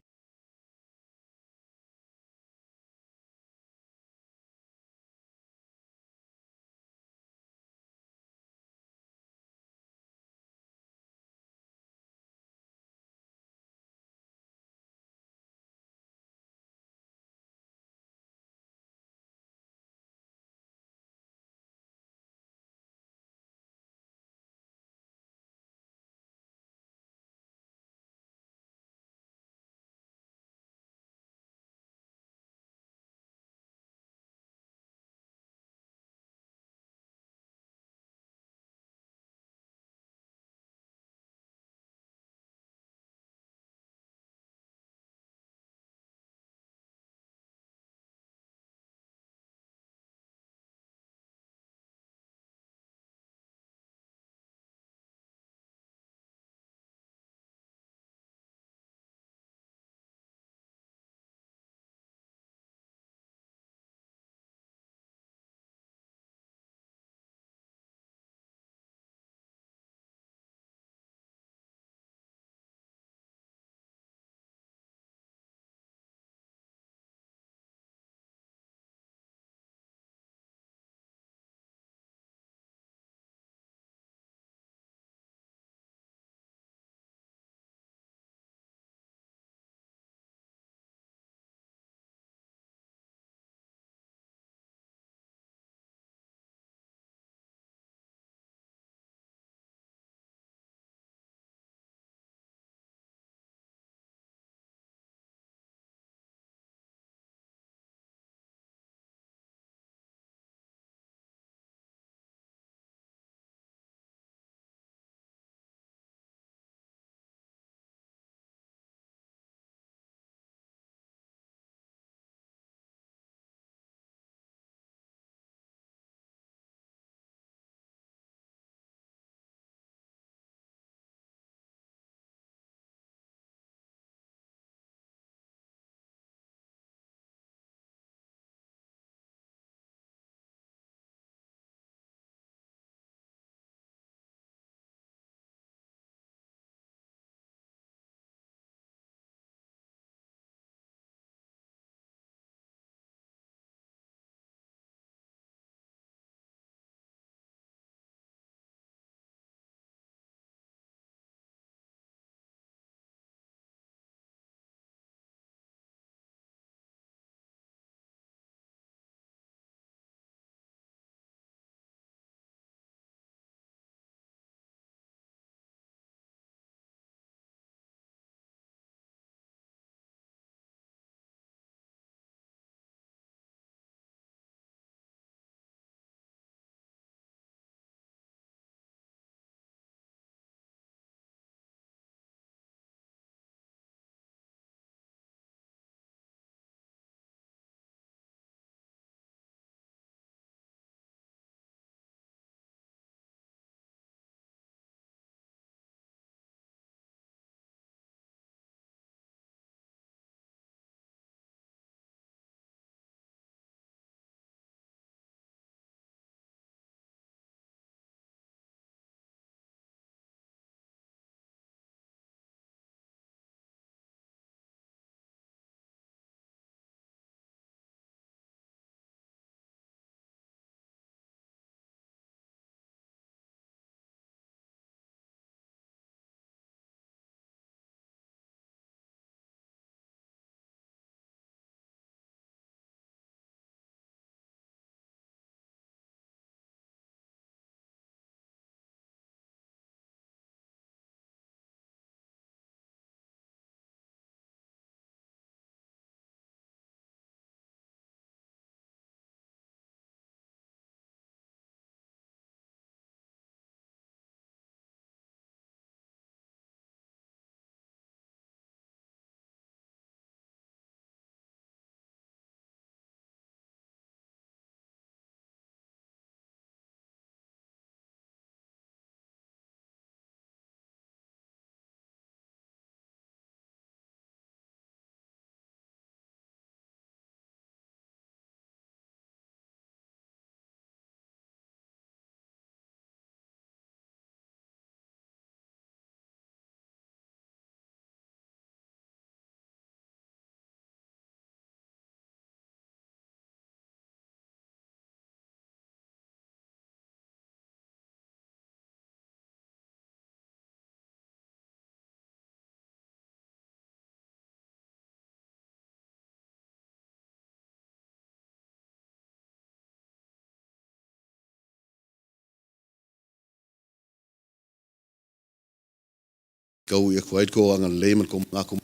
kau ia kuai ko anga leman ko ngako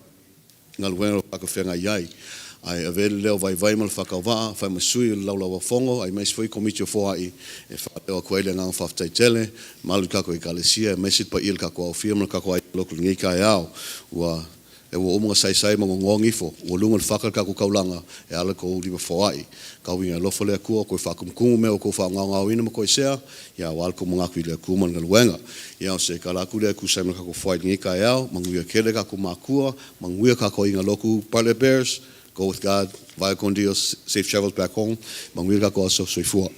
ngal wena ka fenga yai ai ave leo vai mal fakava fa masui laula fongo ai mais foi komite fo ai e fa o kuai le ngang fa tele malu ka ko ikalesia mesit pa il ka ko firma ka ko ai lokul ngai ka yao wa e wo omo sai mo ngongi fo wo lungal fakal ka ko kaulanga e ala ko di fo ai ka winga lo fo le ko fa kum me ko fa nganga wina mo ko sea ya wal ko mo ngakui le ku man ngal wenga ya se kala ku le ku sai mo ka ko fo ai ngai ka yao manguia kele ka ko makua manguia ka ko inga loku pale bears. Go with God, vaya con Dios, safe travels back home. Manguila ko aso soy fua.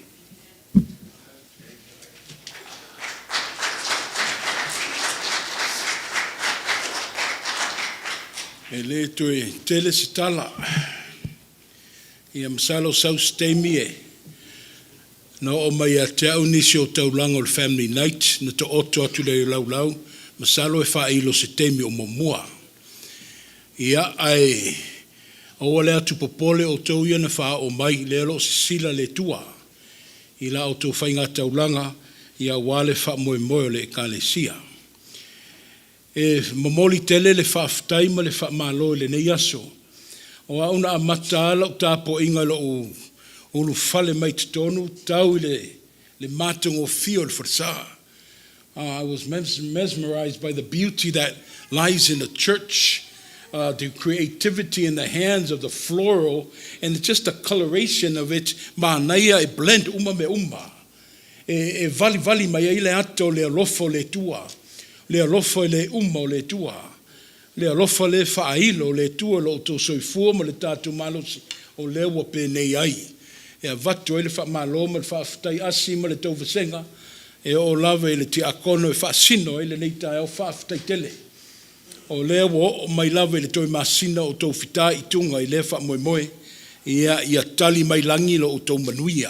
Ele tue tele sitala. Ia masalo sau stemi e. No o mai a te au nisi o taulango le family night, na to oto atu le lau. Masalo e wha ilo se temi o mamua. Ia ai... O le atu popole o tau ia na wha o mai le alo se sila le tua. I la o tau whainga taulanga ia wale wha moe moe le ka le sia. E mamoli tele le wha aftaima le wha malo le nei aso. O a una a mata ala o tapo inga lo o ulu fale mai tonu tau le matung o fio le farsa. I was mesmerized by the beauty that lies in the church. The creativity in the hands of the floral and just the coloration of it, ma'anaia e blend uma me uma. E vali mai ai le ato le alofo le tua, le alofo le uma o le tua, le alofo le whaailo le tua lo to soifua ma le tātu malos o le ua pēnei ai. E avatu e le wha malo ma le wha aftai asi ma le tau vasenga, e o lava e le ti akono e wha sino e le neita e o wha aftai tele. O lea o mai lawe le toi masina o tau whita I tunga I le wha moe moe ia tali mai langi lo o tau manuia.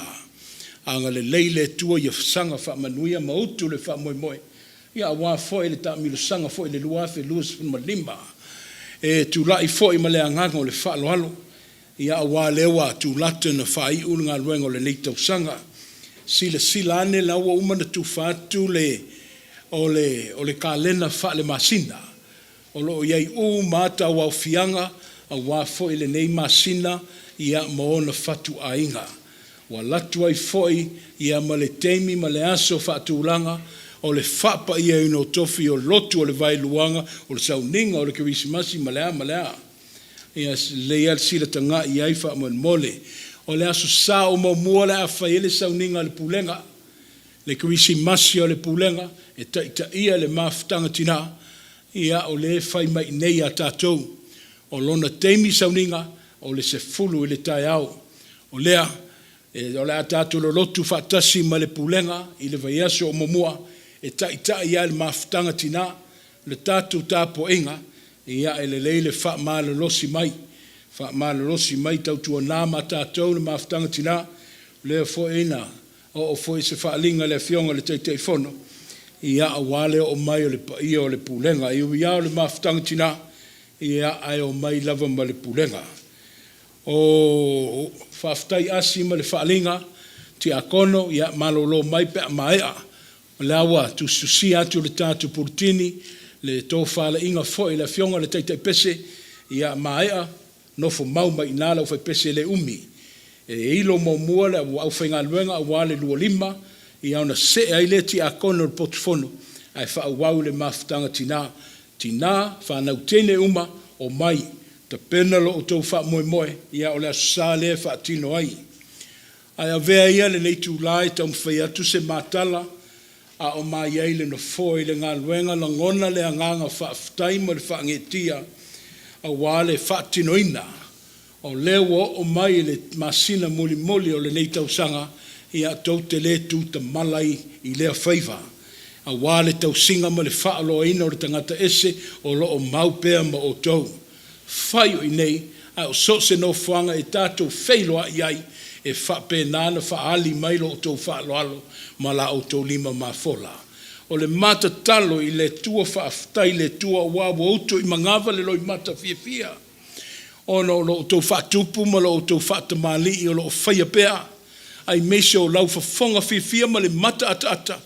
Anga le leile tua ia sanga wha manuia ma utu le wha moe moe. Ia wā foe le ta milo sanga foe le luafe luas ma lima. E tu lai foe ma le anganga o le wha aloalo. Ia wā lewa tu lata na wha I unga luenga o le neitau sanga. Sila ane lawa umana tu whatu o le kalena wha le masina. O lo iai mata wau fianga a wā foi le nei masina ia maona fatu ainga. Wa latu ai foi ia ma le teimi ma le aso fatulanga o le whapa ia ino tofi o lotu o le vai luanga o le sauninga o le kirisimasi ma lea. Ia le al sila tanga iai wha mole. O le aso sa o mamua le a whaele sauninga le pulenga. Le kirisimasi o le pulenga e taita ia le maftanga tina. Ia o le whai mai nei a tātou. O lona teimi sauninga, o le se fulu I le tai au. O lea, o le a tātou lo lotu whaatasi ma le pulenga, I le vaiaso o mamua, e taita ia le maftanga tina, le tātou tāpo inga, ia e le leile wha maale losi mai. Wha maale losi mai tautua nāma tātou le maftanga tina, lea fo ina, o fo se whaalinga le fionga le teitei fono. Ia awale o mai o le paia o le pulenga. Ia o le maftanga tina, ia ai o mai lava ma le pulenga. O whaftai asi ma le whaalinga, ti akono, ia malolo mai pe a maea. Le awa, tu susi atu le tātu purtini, le tōwhala inga fo I le fionga le teitei pese, ia maea, nofo mau mai nala o fai pese le umi. E ilo mo mua le au whainga luenga, awale lua lima, ia ona se ai le ti akono le potufono ai wha wau le maftanga tina whanau tene uma o mai ta pena lo o tau wha moe ia o le asa le wha tino ai a vea ia le neitu lai tau mwhai atu se matala a o mai ai le no foi le ngā luenga la ngona le anganga wha aftai mo le wha ngetia a wale wha tino ina o lewa o mai le masina moli o le neitau sanga ia tau te le tu ta malai I lea whaiva. A wale tau singa ma le whaaloa ina o le tangata ese o lo o maupea ma o tau. Whai o nei, a o so se no whanga e tātou whailoa iai e whape nana whaali mailo o tau whaaloalo ma la o tau lima ma fola. O le mata talo I le tua whaaftai le tua wawa auto I mangava le loi mata fia. O no lo tau whaatupu ma lo tau whaatamali I o lo whaia pea. Ai mese o lau whafonga fia ma le mata ata.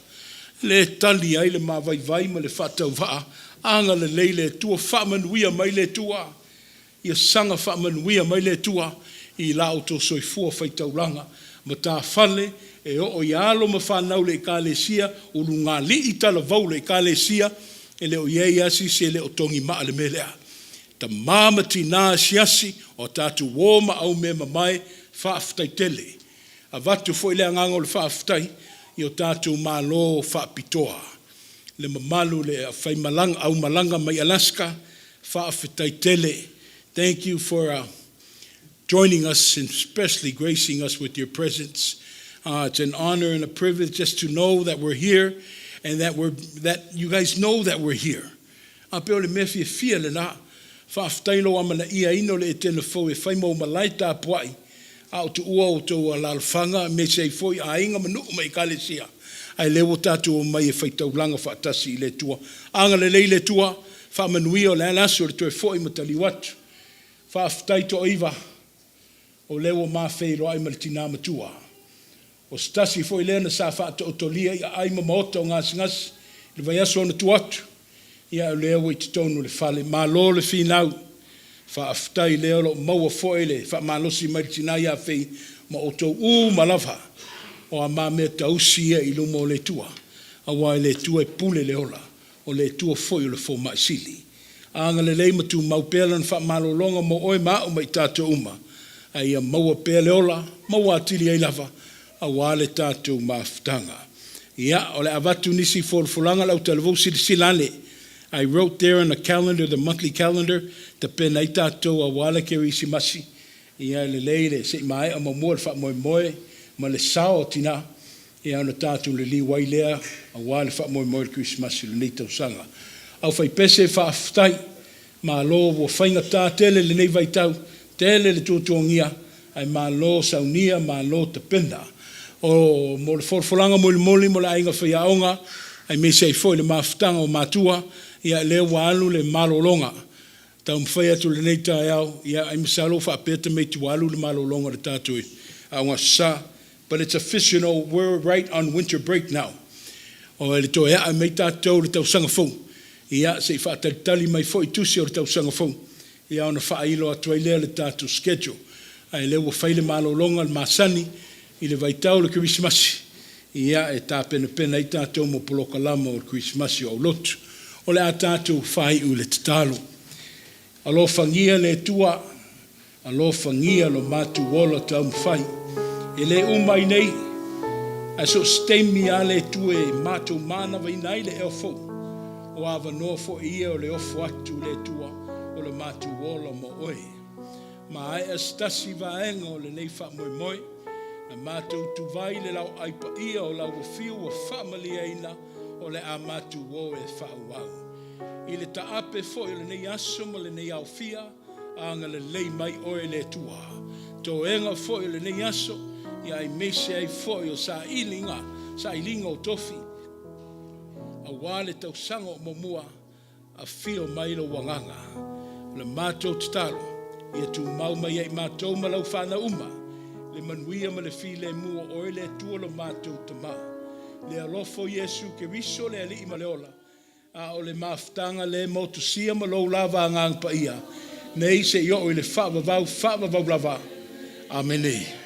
Le tali ai le mawaiwai ma le whatau waa. Anga le leile tua whamanuia mai le tua. Ia sanga whamanuia mai le tua. I la auto soifua whaitauranga. Ma tā whale e o i alo ma whanau le ekalesia. Ulu ngā li i tala vau le ekalesia. E le o iei asi se le o tongi maa le melea. Ta mamati nā siasi o tātu wōma au me mamai whaaftai tele. A watu fo i le angango le whaaftai i o tātu mālo whaapitoa. Le mamalu le whai malanga au malanga mai Alaska whaaftai tele. Thank you for joining us and especially gracing us with your presence. It's an honor and a privilege just to know that we're here and that you guys know that we're here. A pe o le mea fia le na whaaftailo amana ia ino le Etena Fou e whai mau malai tā puai. A o tu ua o tau alalwhanga me sei foi a inga manu mai kalesia. Ai lewo tātu o mai e whaitaulanga whaatasi i le tua. Anga le lei le tua, whamanui o le alaso le toe foi matali watu. Whaaftaito iwa o lewo mawhero ai malitina matua. O stasi foi lena sa whaata o tolia i ai mamaota o ngasi le vai aso na tuatu. Ia o lewo i titonu le whale. Ma lo le whinau. Whaaftai leo lo maua foi le. Whaamalosi malitina ia whei ma o tau malawha. O a mame tausia i lumo le tua. A wai le tua e pule le ola. O le tua foi o le fo maisili. Anga le lei matu maupela na whaamalolonga mo oi maa o mai tātou uma. A ia maua pele ola, maua atili ai lava. A wale tātou maftanga. Ia, o le avatu nisi folanga lau talavo silane. I wrote there on the calendar, the monthly calendar, te pena I tātou a wale ke risi masi. Ia le leile, se mai a mamua le wha moe, ma le sao tina. Ia ona tātou le li wailea, a wale wha moe le Christmas le nei tau sanga. Au fai pese whaaftai, ma lo wo whainga tā tele le nei vai tau, tele le tūtuangia, ai ma lo saunia, ma lo te pena. O mo le forfolanga mo le moli, mo le ainga whai aonga, ai me sei foi le maftanga o matua, ia le walu le malolonga. Tau mwhai atu le nei tai au, ia ai misalo whaapeta mei tu walu le malolonga le tātui. Aonga sa, but it's official, we're right on winter break now. O le to ea ai mei tātou le tau sanga fau. Ia se whaatalitali mai fo I tusi o le tau sanga fau. Ia ona whailo atu ai lea le tātou schedule. Ai lewa whaile malolonga le masani I le vaitau le Christmasi. Ia e tā pena I tātou mo poloka lama o le Christmasi o lotu. O le a tātou whai u le tatalo. Alo whangia le tua, alo whangia lo mātu wola tau mwhai. E le umai nei, a so stemi a le tue mātu mana vai nai le eo fau. O awa noa fo ia o le ofo atu le tua o le matu wola mo oe. Ma ai astasi vaenga o le nei wha moe, na mātou tu vai le lau aipa ia o lau wafiu o whamali aina o le a matu wo e wha uau. I le taape fo i le nei aso ma le nei au fia, anga le lei mai oe le tua. Tō enga fo i le nei aso, i ai mese ai fo i o sa ilinga o tofi. A wale tau sango momua a fio mai lo wanganga. Le mātou tatalo, ia tu mau mai ai mātou malau whana uma. Le manuia ma le file mua oe le tua lo mātou tama. Le alofo Yesu ke riso le ali ima le ola. A o le maftanga le motusia ma lo lava ngang pa ia. Nei se yo o le wha vavau lava. Amene.